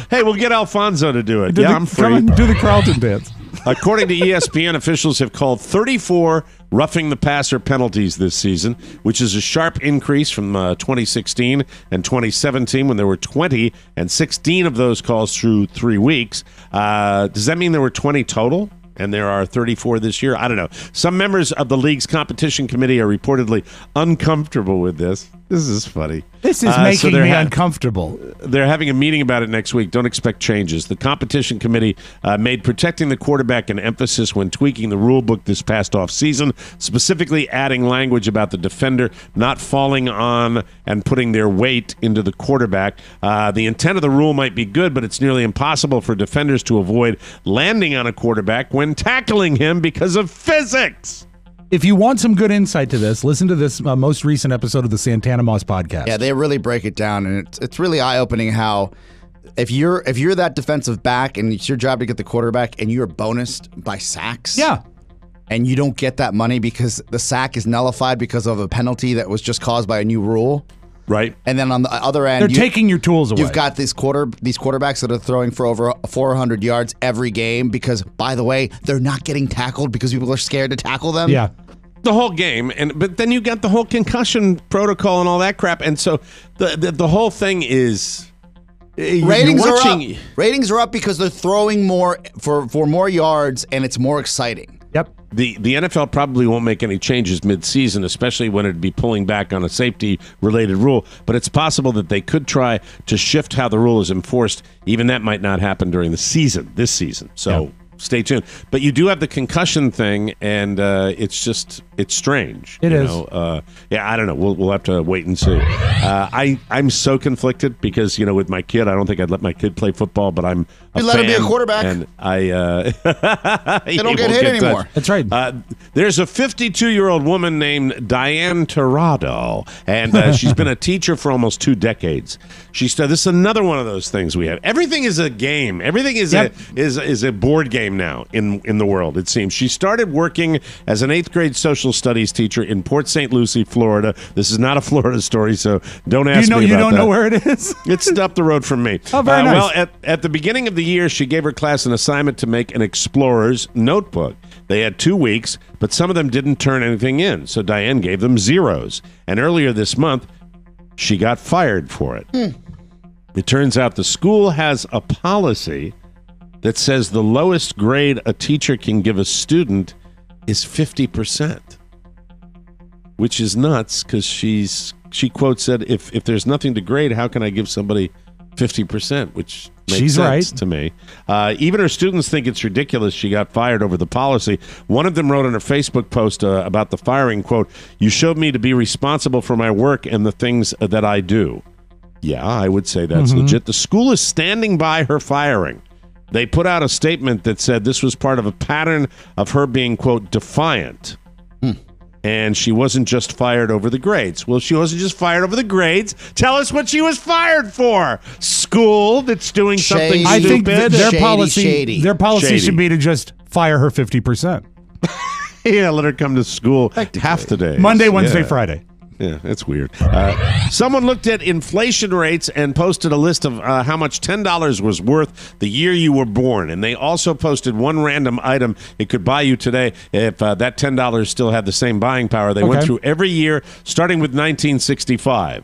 [SPEAKER 2] Hey, we'll get Alfonso to do it. I'm free.
[SPEAKER 3] Come and do the Carlton dance.
[SPEAKER 2] According to ESPN, officials have called 34 roughing the passer penalties this season, which is a sharp increase from 2016 and 2017 when there were 20 and 16 of those calls through 3 weeks. Does that mean there were 20 total? And there are 34 this year? I don't know. Some members of the league's competition committee are reportedly uncomfortable with this. This is funny.
[SPEAKER 3] This is making me uncomfortable.
[SPEAKER 2] They're having a meeting about it next week. Don't expect changes. The competition committee made protecting the quarterback an emphasis when tweaking the rule book this past offseason, specifically adding language about the defender not falling on and putting their weight into the quarterback. The intent of the rule might be good, but it's nearly impossible for defenders to avoid landing on a quarterback when tackling him because of physics.
[SPEAKER 3] If you want some good insight to this, listen to this most recent episode of the Santana Moss podcast.
[SPEAKER 4] Yeah, they really break it down, and it's really eye-opening how if you're that defensive back and it's your job to get the quarterback and you're bonused by sacks, and you don't get that money because the sack is nullified because of a penalty that was just caused by a new rule.
[SPEAKER 2] Right.
[SPEAKER 4] And then on the other end,
[SPEAKER 3] they're taking your tools away.
[SPEAKER 4] You've got these quarterbacks that are throwing for over 400 yards every game because, by the way, they're not getting tackled because people are scared to tackle them.
[SPEAKER 3] Yeah.
[SPEAKER 2] The whole game, but then you got the whole concussion protocol and all that crap, and so the whole thing is
[SPEAKER 4] ratings are up. Ratings are up because they're throwing more for more yards, and it's more exciting.
[SPEAKER 3] Yep.
[SPEAKER 2] The NFL probably won't make any changes mid-season, especially when it'd be pulling back on a safety-related rule. But it's possible that they could try to shift how the rule is enforced. Even that might not happen during the season, this season. So stay tuned. But you do have the concussion thing, and it's strange.
[SPEAKER 3] It is.
[SPEAKER 2] Yeah, I don't know. We'll have to wait and see. I'm so conflicted because, with my kid, I don't think I'd let my kid play football, but I'm a
[SPEAKER 4] You let him be a
[SPEAKER 2] fan,
[SPEAKER 4] quarterback.
[SPEAKER 2] And
[SPEAKER 4] They don't get hit anymore.
[SPEAKER 2] touched.
[SPEAKER 3] That's right.
[SPEAKER 2] There's a 52-year-old woman named Diane Tirado, and she's been a teacher for almost 2 decades. This is another one of those things we have. Everything is a game. Everything is a board game now in the world, it seems. She started working as an 8th grade social studies teacher in Port St. Lucie, Florida. This is not a Florida story, so don't ask me about that.
[SPEAKER 3] You don't know where it is?
[SPEAKER 2] It's up the road from me.
[SPEAKER 3] Oh, very nice.
[SPEAKER 2] Well, at the beginning of the year, she gave her class an assignment to make an explorer's notebook. They had 2 weeks, but some of them didn't turn anything in, so Diane gave them zeros. And earlier this month, she got fired for it. It turns out the school has a policy that says the lowest grade a teacher can give a student is 50%, which is nuts because she quote said, if there's nothing to grade, how can I give somebody 50%, which makes sense to me. Even her students think it's ridiculous she got fired over the policy. One of them wrote on her Facebook post about the firing, quote, "You showed me to be responsible for my work and the things that I do." Yeah, I would say that's legit. The school is standing by her firing. They put out a statement that said this was part of a pattern of her being, quote, defiant. And she wasn't just fired over the grades. Well, she wasn't just fired over the grades. Tell us what she was fired for. School that's doing something stupid.
[SPEAKER 3] I think their policy
[SPEAKER 2] Shady.
[SPEAKER 3] should be to just fire her 50%.
[SPEAKER 2] Yeah, let her come to school half the day.
[SPEAKER 3] Monday, Wednesday, Friday.
[SPEAKER 2] Yeah, that's weird. Someone looked at inflation rates and posted a list of how much $10 was worth the year you were born. And they also posted one random item it could buy you today if that $10 still had the same buying power. They went through every year, starting with 1965.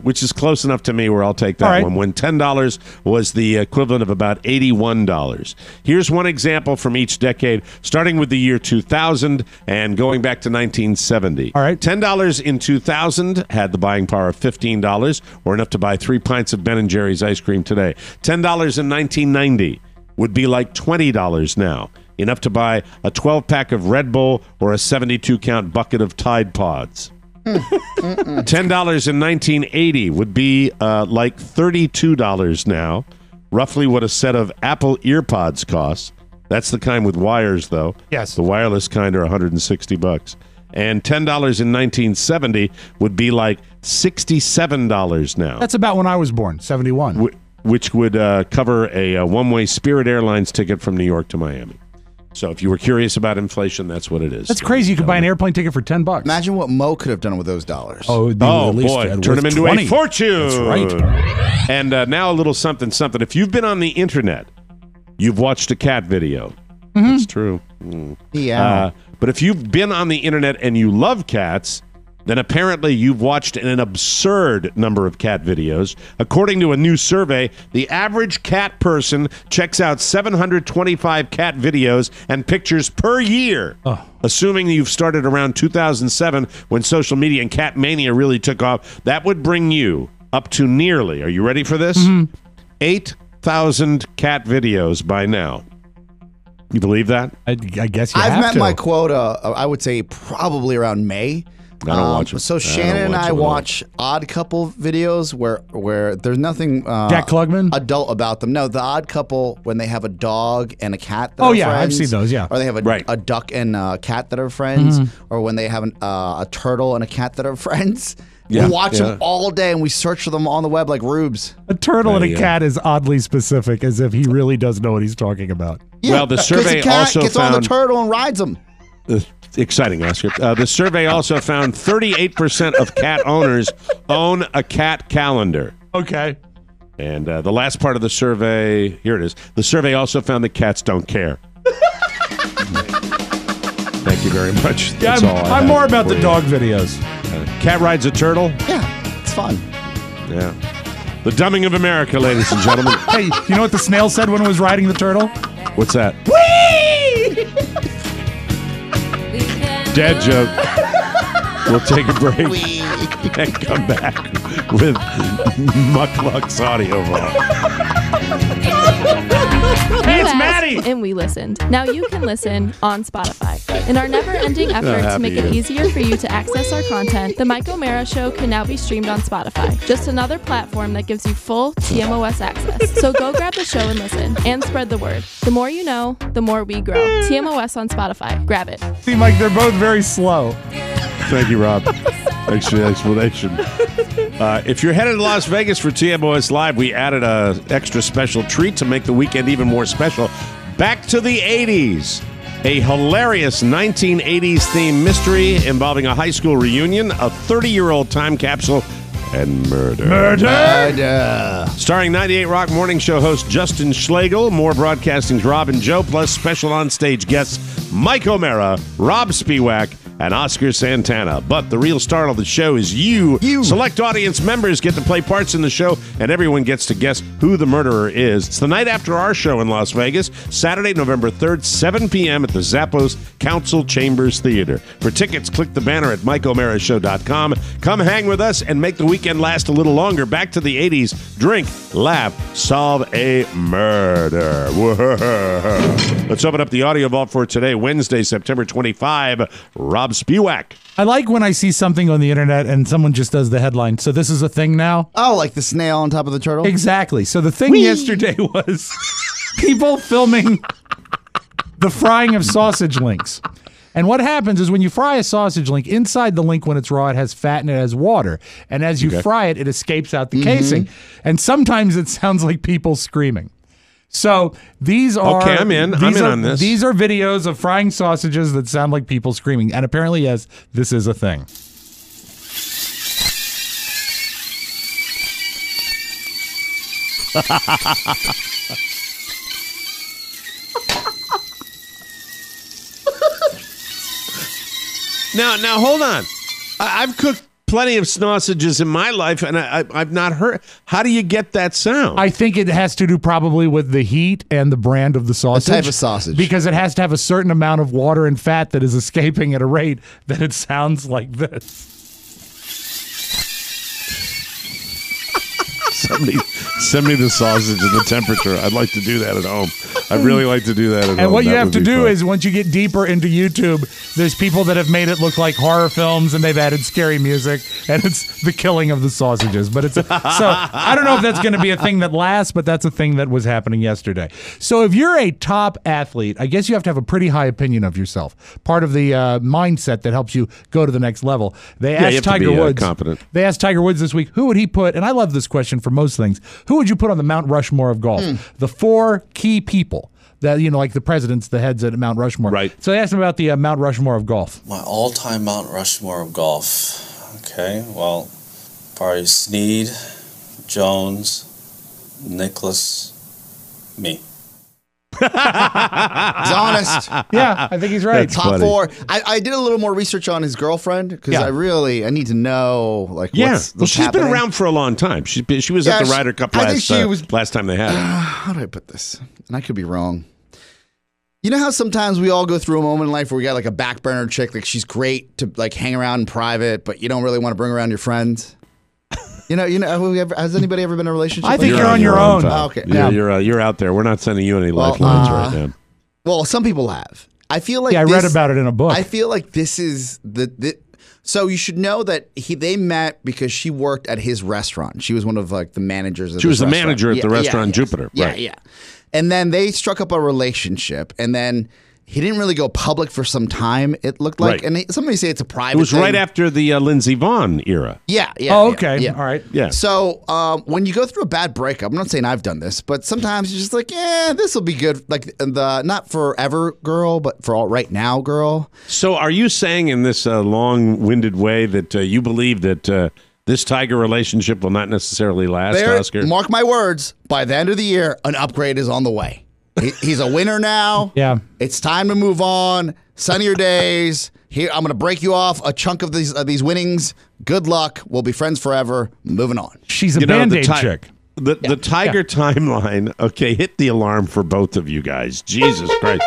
[SPEAKER 2] Which is close enough to me where I'll take that one, when $10 was the equivalent of about $81. Here's one example from each decade, starting with the year 2000 and going back to 1970.
[SPEAKER 3] All right.
[SPEAKER 2] $10 in 2000 had the buying power of $15, or enough to buy 3 pints of Ben & Jerry's ice cream today. $10 in 1990 would be like $20 now, enough to buy a 12-pack of Red Bull or a 72-count bucket of Tide Pods. $10 in 1980 would be like $32 now, roughly what a set of Apple EarPods costs. That's the kind with wires, though.
[SPEAKER 3] Yes.
[SPEAKER 2] The wireless kind are $160. And $10 in 1970 would be like $67 now.
[SPEAKER 3] That's about when I was born, 71.
[SPEAKER 2] Which would cover a one-way Spirit Airlines ticket from New York to Miami. So if you were curious about inflation, that's what it is.
[SPEAKER 3] That's crazy. You could buy an airplane ticket for $10.
[SPEAKER 4] Imagine what Mo could have done with those dollars.
[SPEAKER 3] Oh, it'd be at least
[SPEAKER 2] boy, turn them into
[SPEAKER 3] 20.
[SPEAKER 2] a fortune.
[SPEAKER 3] That's right.
[SPEAKER 2] And now a little something. If you've been on the internet, you've watched a cat video. That's true.
[SPEAKER 4] Yeah.
[SPEAKER 2] But if you've been on the internet and you love cats, then apparently you've watched an absurd number of cat videos. According to a new survey, the average cat person checks out 725 cat videos and pictures per year. Assuming you've started around 2007 when social media and cat mania really took off, that would bring you up to nearly, are you ready for this? 8,000 cat videos by now. You believe that?
[SPEAKER 3] I guess you
[SPEAKER 4] I've
[SPEAKER 3] have
[SPEAKER 4] met
[SPEAKER 3] to.
[SPEAKER 4] my quota, I would say probably around May.
[SPEAKER 2] I don't watch them.
[SPEAKER 4] So Shannon and I watch Odd Couple videos where there's nothing
[SPEAKER 3] Jack Klugman?
[SPEAKER 4] adult about them. No, the Odd Couple when they have a dog and a cat that are
[SPEAKER 3] yeah,
[SPEAKER 4] friends.
[SPEAKER 3] I've seen those, yeah.
[SPEAKER 4] Or they have a duck and a cat that are friends. Or when they have a turtle and a cat that are friends.
[SPEAKER 2] Yeah,
[SPEAKER 4] we watch them all day and we search for them on the web like rubes.
[SPEAKER 3] A turtle and a cat is oddly specific, as if he really does know what he's talking about.
[SPEAKER 4] Yeah,
[SPEAKER 2] well, the survey
[SPEAKER 4] the cat
[SPEAKER 2] also
[SPEAKER 4] gets
[SPEAKER 2] found
[SPEAKER 4] on the turtle and rides them.
[SPEAKER 2] Exciting, Oscar. The survey also found 38% of cat owners own a cat calendar.
[SPEAKER 3] Okay.
[SPEAKER 2] And the last part of the survey, here it is. The survey also found that cats don't care. Thank you very much. That's all
[SPEAKER 3] I'm more about the dog videos.
[SPEAKER 2] Cat rides a turtle?
[SPEAKER 4] Yeah, it's fun.
[SPEAKER 2] Yeah. The dumbing of America, ladies and gentlemen.
[SPEAKER 3] Hey, you know what the snail said when it was riding the turtle?
[SPEAKER 2] What's that?
[SPEAKER 3] Whee!
[SPEAKER 2] Dad joke. We'll take a break and come back with Muckluck's audio vault.
[SPEAKER 3] It's Maddie!
[SPEAKER 20] And we listened. Now you can listen on Spotify. In our never-ending effort to make it easier for you to access our content, The Mike O'Mara Show can now be streamed on Spotify. Just another platform that gives you full TMOS access. So go grab the show and listen, and spread the word. The more you know, the more we grow. TMOS on Spotify. Grab it.
[SPEAKER 3] Seem like they're both very slow.
[SPEAKER 2] Thank you, Rob. Thanks for the explanation. If you're headed to Las Vegas for TMOS Live, we added a extra special treat to make the weekend even more special. Back to the 80s. A hilarious 1980s themed mystery involving a high school reunion, a 30-year-old time capsule, and murder.
[SPEAKER 4] Murder.
[SPEAKER 2] Starring 98 Rock Morning Show host Justin Schlegel, more broadcasting's Rob and Joe, plus special on-stage guests Mike O'Mara, Rob Spiewak, and Oscar Santana. But the real star of the show is you. Select audience members get to play parts in the show, and everyone gets to guess who the murderer is. It's the night after our show in Las Vegas, Saturday, November 3rd, 7 p.m. at the Zappos Council Chambers Theater. For tickets, click the banner at MikeO'MaraShow.com. Come hang with us and make the weekend last a little longer. Back to the 80s. Drink, laugh, solve a murder. Let's open up the audio vault for today, Wednesday, September 25. Rob Spiewak.
[SPEAKER 3] I like when I see something on the internet and someone just does the headline. So this is a thing now?
[SPEAKER 4] Oh, like the snail on top of the turtle?
[SPEAKER 3] Exactly. So the thing yesterday was people filming the frying of sausage links. And what happens is when you fry a sausage link, inside the link when it's raw, it has fat and it has water. And as you fry it, it escapes out the casing. And sometimes it sounds like people screaming. So these are...
[SPEAKER 2] Okay, I'm in. I'm in on this.
[SPEAKER 3] These are videos of frying sausages that sound like people screaming. And apparently, yes, this is a thing.
[SPEAKER 2] Now, hold on. I've cooked plenty of sausages in my life, and I've not heard. How do you get that sound?
[SPEAKER 3] I think it has to do probably with the heat and the brand of the sausage.
[SPEAKER 4] The type of sausage.
[SPEAKER 3] Because it has to have a certain amount of water and fat that is escaping at a rate that it sounds like this.
[SPEAKER 2] Somebody send me the sausage and the temperature. I'd like to do that at home. I'd really like to do that at home.
[SPEAKER 3] And what you
[SPEAKER 2] That
[SPEAKER 3] have
[SPEAKER 2] would
[SPEAKER 3] to
[SPEAKER 2] be
[SPEAKER 3] do
[SPEAKER 2] fun.
[SPEAKER 3] is once you get deeper into YouTube, there's people that have made it look like horror films and they've added scary music and it's the killing of the sausages. But it's so I don't know if that's going to be a thing that lasts, but that's a thing that was happening yesterday. So if you're a top athlete, I guess you have to have a pretty high opinion of yourself. Part of the mindset that helps you go to the next level. They asked
[SPEAKER 2] you have
[SPEAKER 3] Tiger
[SPEAKER 2] to be,
[SPEAKER 3] Woods.
[SPEAKER 2] competent.
[SPEAKER 3] They asked Tiger Woods this week, who would he put? And I love this question for most things. Who would you put on the Mount Rushmore of golf? The 4 key people that, like the presidents, the heads at Mount Rushmore.
[SPEAKER 2] Right.
[SPEAKER 3] So they asked him about the Mount Rushmore of golf.
[SPEAKER 21] My all-time Mount Rushmore of golf. Okay, well, probably Snead, Jones, Nicklaus, me.
[SPEAKER 4] He's honest.
[SPEAKER 3] Yeah, I think he's right.
[SPEAKER 4] Top 4. I did a little more research on his girlfriend because I need to know what's
[SPEAKER 2] she's
[SPEAKER 4] happening.
[SPEAKER 2] been around for a long time. She was at the Ryder Cup last time they had it.
[SPEAKER 4] How do I put this? And I could be wrong. You know how sometimes we all go through a moment in life where we got like a back burner chick, like she's great to like hang around in private, but you don't really want to bring around your friends. Has anybody ever been in a relationship?
[SPEAKER 3] I think you're on your own.
[SPEAKER 4] Oh, okay.
[SPEAKER 2] Yeah, you're out there. We're not sending you any lifelines right now.
[SPEAKER 4] Well, some people have. I feel like
[SPEAKER 3] I read about it in a book.
[SPEAKER 4] I feel like this is the so you should know that they met because she worked at his restaurant. She was one of like the managers of
[SPEAKER 2] She was the
[SPEAKER 4] restaurant.
[SPEAKER 2] manager at the restaurant Jupiter.
[SPEAKER 4] Yeah,
[SPEAKER 2] right.
[SPEAKER 4] yeah. And then they struck up a relationship, and then he didn't really go public for some time, it looked like.
[SPEAKER 2] Right.
[SPEAKER 4] And somebody say it's a private
[SPEAKER 2] It was
[SPEAKER 4] thing.
[SPEAKER 2] right after the Lindsey Vonn era.
[SPEAKER 4] Yeah.
[SPEAKER 3] Oh, okay.
[SPEAKER 4] Yeah.
[SPEAKER 3] All right.
[SPEAKER 2] Yeah.
[SPEAKER 4] So when you go through a bad breakup, I'm not saying I've done this, but sometimes you're just like, this will be good. Like the not forever girl, but for all right now girl.
[SPEAKER 2] So are you saying in this long-winded way that you believe that this Tiger relationship will not necessarily last, Oscar?
[SPEAKER 4] Mark my words, by the end of the year, an upgrade is on the way. He's a winner now.
[SPEAKER 3] Yeah.
[SPEAKER 4] It's time to move on. Sunnier days. Here, I'm going to break you off a chunk of these winnings. Good luck. We'll be friends forever. Moving on.
[SPEAKER 3] She's a Band-Aid chick.
[SPEAKER 2] The Tiger timeline. Okay, hit the alarm for both of you guys. Jesus Christ.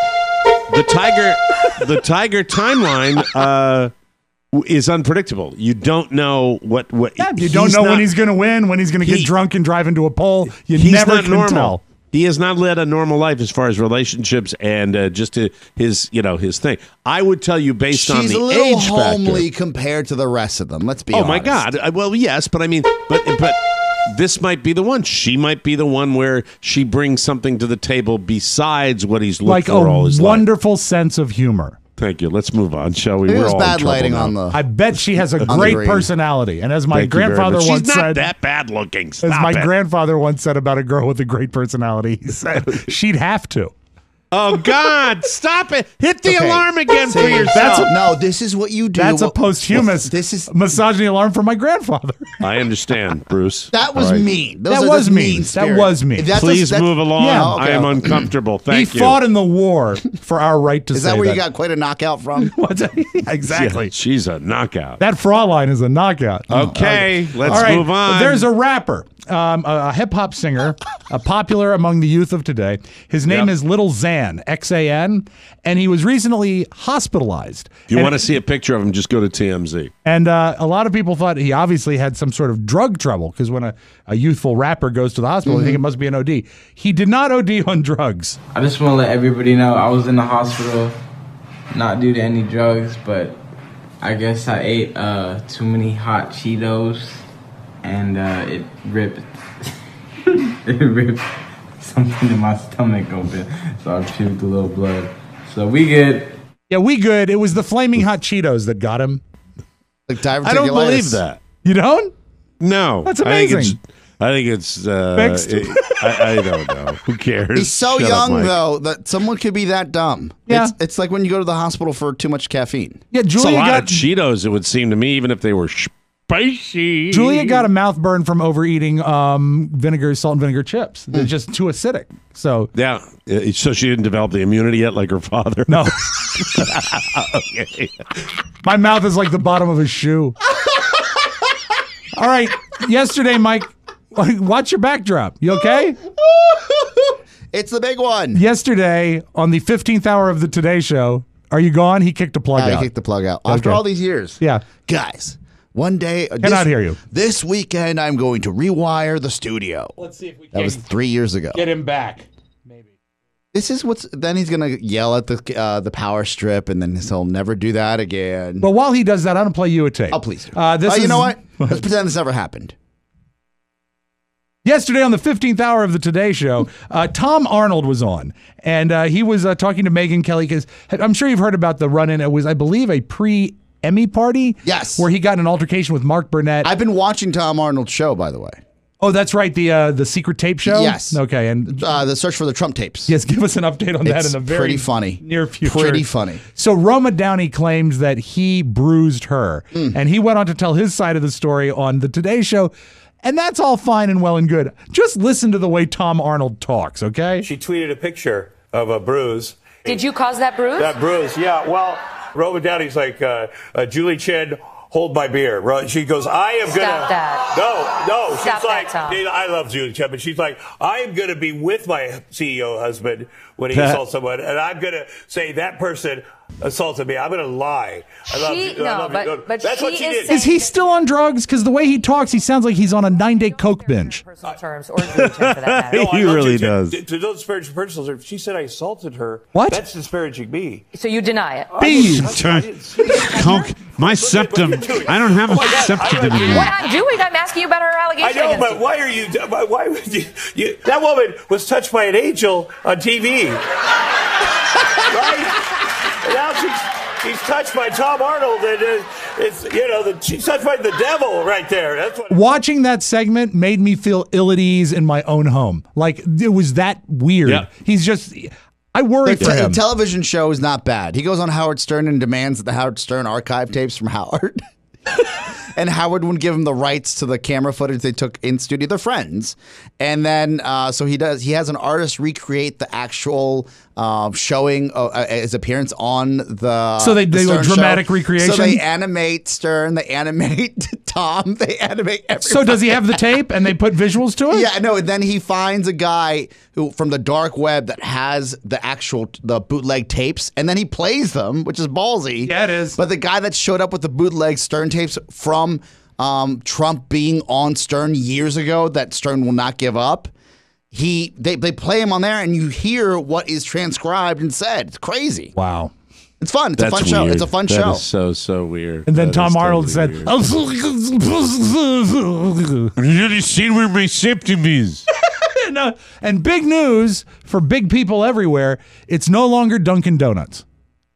[SPEAKER 2] The Tiger timeline is unpredictable. You don't know what
[SPEAKER 3] you don't know when he's going to win, when he's going to get drunk and drive into a pole. You never can tell.
[SPEAKER 2] He has not led a normal life as far as relationships and just his thing. I would tell you based on the age factor.
[SPEAKER 4] She's a little homely compared to the rest of them. Let's be honest.
[SPEAKER 2] Oh my God! Well, yes, but I mean, but this might be the one. She might be the one where she brings something to the table besides what he's looked for all his life.
[SPEAKER 3] Like a wonderful sense of humor.
[SPEAKER 2] Thank you. Let's move on, shall we?
[SPEAKER 4] There's bad lighting on the.
[SPEAKER 3] I bet she has a great personality. And as my grandfather once said,
[SPEAKER 2] she's not that bad looking.
[SPEAKER 3] As my grandfather once said about a girl with a great personality, he said she'd have to.
[SPEAKER 2] Oh, God, stop it. Hit the alarm again for yourself.
[SPEAKER 4] No, this is what you do.
[SPEAKER 3] That's a posthumous misogyny alarm for my grandfather.
[SPEAKER 2] I understand, Bruce.
[SPEAKER 4] That was mean.
[SPEAKER 3] That was mean. That was mean.
[SPEAKER 2] Please move along.
[SPEAKER 3] Yeah.
[SPEAKER 2] I am uncomfortable. Thank you.
[SPEAKER 3] He fought in the war for our right to say that.
[SPEAKER 4] Is that where you got quite a knockout from?
[SPEAKER 3] Exactly.
[SPEAKER 2] Yeah, she's a knockout.
[SPEAKER 3] That Fraulein is a knockout.
[SPEAKER 2] Okay, let's move on.
[SPEAKER 3] There's a rapper, a hip-hop singer, popular among the youth of today. His name is Little Xan. Xan, and he was recently hospitalized.
[SPEAKER 2] If you want to see a picture of him, just go to TMZ.
[SPEAKER 3] And a lot of people thought he obviously had some sort of drug trouble, because when a youthful rapper goes to the hospital, they think it must be an OD. He did not OD on drugs.
[SPEAKER 5] I just want to let everybody know I was in the hospital, not due to any drugs, but I guess I ate too many hot Cheetos, and it ripped. It ripped something in my stomach open, so I puked a little blood. So we good.
[SPEAKER 3] Yeah, we good. It was the flaming hot Cheetos that got him.
[SPEAKER 4] Like
[SPEAKER 2] I don't believe that.
[SPEAKER 3] You don't?
[SPEAKER 2] No.
[SPEAKER 3] That's amazing.
[SPEAKER 2] I think it's
[SPEAKER 3] fixed.
[SPEAKER 2] I don't know. Who cares?
[SPEAKER 4] He's so
[SPEAKER 2] Shut
[SPEAKER 4] young,
[SPEAKER 2] up, Mike.
[SPEAKER 4] though, that someone could be that dumb.
[SPEAKER 3] Yeah.
[SPEAKER 4] It's like when you go to the hospital for too much caffeine.
[SPEAKER 3] Yeah,
[SPEAKER 2] It's
[SPEAKER 3] Julia
[SPEAKER 2] a lot
[SPEAKER 3] got
[SPEAKER 2] of Cheetos, it would seem to me, even if they were spicy.
[SPEAKER 3] Julia got a mouth burn from overeating salt and vinegar chips. They're just too acidic. So
[SPEAKER 2] yeah, so she didn't develop the immunity yet, like her father.
[SPEAKER 3] No.
[SPEAKER 2] Okay.
[SPEAKER 3] My mouth is like the bottom of a shoe. All right. Yesterday, Mike, watch your backdrop. You okay?
[SPEAKER 4] It's the big one.
[SPEAKER 3] Yesterday, on the 15th hour of the Today Show, are you gone? He kicked the plug out.
[SPEAKER 4] He kicked the plug out. After all these years.
[SPEAKER 3] Yeah.
[SPEAKER 4] Guys, one day.
[SPEAKER 3] Cannot hear you.
[SPEAKER 4] This weekend, I'm going to rewire the studio.
[SPEAKER 3] Let's see if we can.
[SPEAKER 4] That was 3 years ago.
[SPEAKER 3] Get him back.
[SPEAKER 4] This is then he's going to yell at the power strip, and then he'll never do that again.
[SPEAKER 3] But while he does that, I'm going to play you a tape.
[SPEAKER 4] Oh, please do. You know what? Let's pretend this never happened.
[SPEAKER 3] Yesterday on the 15th hour of the Today Show, Tom Arnold was on, and he was talking to Megyn Kelly, because I'm sure you've heard about the run-in. It was, I believe, a pre-Emmy party.
[SPEAKER 4] Yes.
[SPEAKER 3] Where he got in an altercation with Mark Burnett.
[SPEAKER 4] I've been watching Tom Arnold's show, by the way.
[SPEAKER 3] Oh, that's right, the secret tape show?
[SPEAKER 4] Yes.
[SPEAKER 3] Okay, and
[SPEAKER 4] the search for the Trump tapes.
[SPEAKER 3] Yes, give us an update on that in the very
[SPEAKER 4] pretty funny.
[SPEAKER 3] near future.
[SPEAKER 4] Pretty funny.
[SPEAKER 3] So Roma Downey claims that he bruised her, and he went on to tell his side of the story on the Today Show. And that's all fine and well and good. Just listen to the way Tom Arnold talks, okay?
[SPEAKER 22] She tweeted a picture of a bruise.
[SPEAKER 23] Did you cause that bruise?
[SPEAKER 22] That bruise, yeah. Well, Roma Downey's like, Julie Chen, hold my beer. She goes, I am going to...
[SPEAKER 23] Stop that.
[SPEAKER 22] No.
[SPEAKER 23] Stop
[SPEAKER 22] She's like,
[SPEAKER 23] that, Tom.
[SPEAKER 22] I love Julie Chen, but she's like, I am going to be with my CEO husband when he assaults someone, and I'm going to say that person assaulted me. I'm going to lie. I love you.
[SPEAKER 23] But
[SPEAKER 22] that's what she did.
[SPEAKER 3] Is he still on drugs? Because the way he talks, he sounds like he's on a 9-day coke binge.
[SPEAKER 23] Personal terms, or Julie Chen for that matter.
[SPEAKER 2] He really does.
[SPEAKER 22] To don't disparage personal terms, she said I assaulted her.
[SPEAKER 3] What?
[SPEAKER 22] That's disparaging me.
[SPEAKER 23] So you deny it?
[SPEAKER 2] Coke. My septum. I don't have a septum anymore.
[SPEAKER 23] What I'm doing, I'm asking you about her allegation.
[SPEAKER 22] I know, but why are you? Why would you? That woman was touched by an angel on TV, right? And now she's touched by Tom Arnold, and she's touched by the devil right there. That's what.
[SPEAKER 3] Watching that segment made me feel ill at ease in my own home. Like, it was that weird.
[SPEAKER 2] Yeah.
[SPEAKER 3] He's just. I worry for him.
[SPEAKER 4] The television show is not bad. He goes on Howard Stern and demands the Howard Stern archive tapes from Howard. And Howard wouldn't give him the rights to the camera footage they took in studio. They're friends. And then, so he has an artist recreate the actual showing, his appearance on the
[SPEAKER 3] So they do a dramatic
[SPEAKER 4] show.
[SPEAKER 3] recreation?
[SPEAKER 4] So they animate Stern, they animate Tom, they animate everybody.
[SPEAKER 3] So does he have the tape and they put visuals to it?
[SPEAKER 4] Yeah, no, and then he finds a guy who from the dark web that has the bootleg tapes, and then he plays them, which is ballsy.
[SPEAKER 3] Yeah, it is.
[SPEAKER 4] But the guy that showed up with the bootleg Stern tapes from Trump being on Stern years ago that Stern will not give up, they play him on there, and you hear what is transcribed and said. It's crazy.
[SPEAKER 3] Wow.
[SPEAKER 4] It's fun. It's a fun show. It's a fun show.
[SPEAKER 2] That is so weird.
[SPEAKER 3] And then Tom Arnold said,
[SPEAKER 2] "Have you seen where my septum is?"
[SPEAKER 3] And big news for big people everywhere, it's no longer Dunkin' Donuts.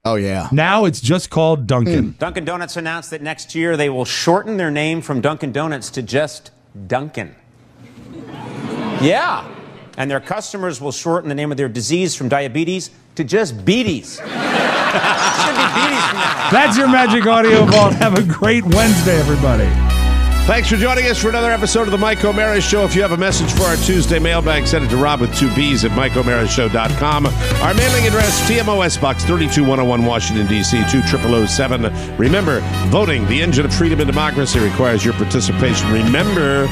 [SPEAKER 4] Oh, yeah.
[SPEAKER 3] Now it's just called Dunkin'.
[SPEAKER 6] Dunkin' Donuts announced that next year they will shorten their name from Dunkin' Donuts to just Dunkin'. Yeah. And their customers will shorten the name of their disease from diabetes to just beaties. Should be beaties from now on.
[SPEAKER 3] That's your Magic Audio Vault. Have a great Wednesday, everybody.
[SPEAKER 2] Thanks for joining us for another episode of the Mike O'Mara Show. If you have a message for our Tuesday mailbag, send it to Rob with 2 B's at MikeO'MaraShow.com. Our mailing address, TMOS Box 32101, Washington, D.C. 20007. Remember, voting, the engine of freedom and democracy, requires your participation. Remember,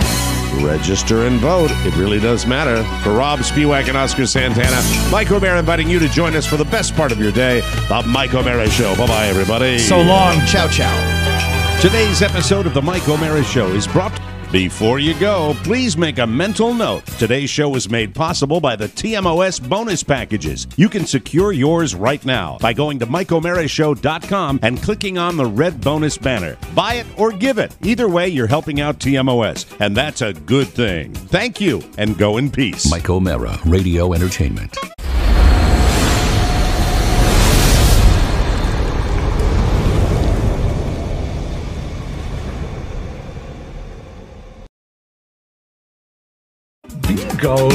[SPEAKER 2] register and vote. It really does matter. For Rob Spiewak and Oscar Santana, Mike O'Mara inviting you to join us for the best part of your day, the Mike O'Mara Show. Bye-bye, everybody.
[SPEAKER 3] So long.
[SPEAKER 4] Ciao, ciao.
[SPEAKER 2] Today's episode of the Mike O'Mara Show is brought. Before you go, please make a mental note. Today's show was made possible by the TMOS bonus packages. You can secure yours right now by going to MikeO'MaraShow.com and clicking on the red bonus banner. Buy it or give it. Either way, you're helping out TMOS, and that's a good thing. Thank you, and go in peace.
[SPEAKER 1] Mike O'Mara, Radio Entertainment.
[SPEAKER 3] Go.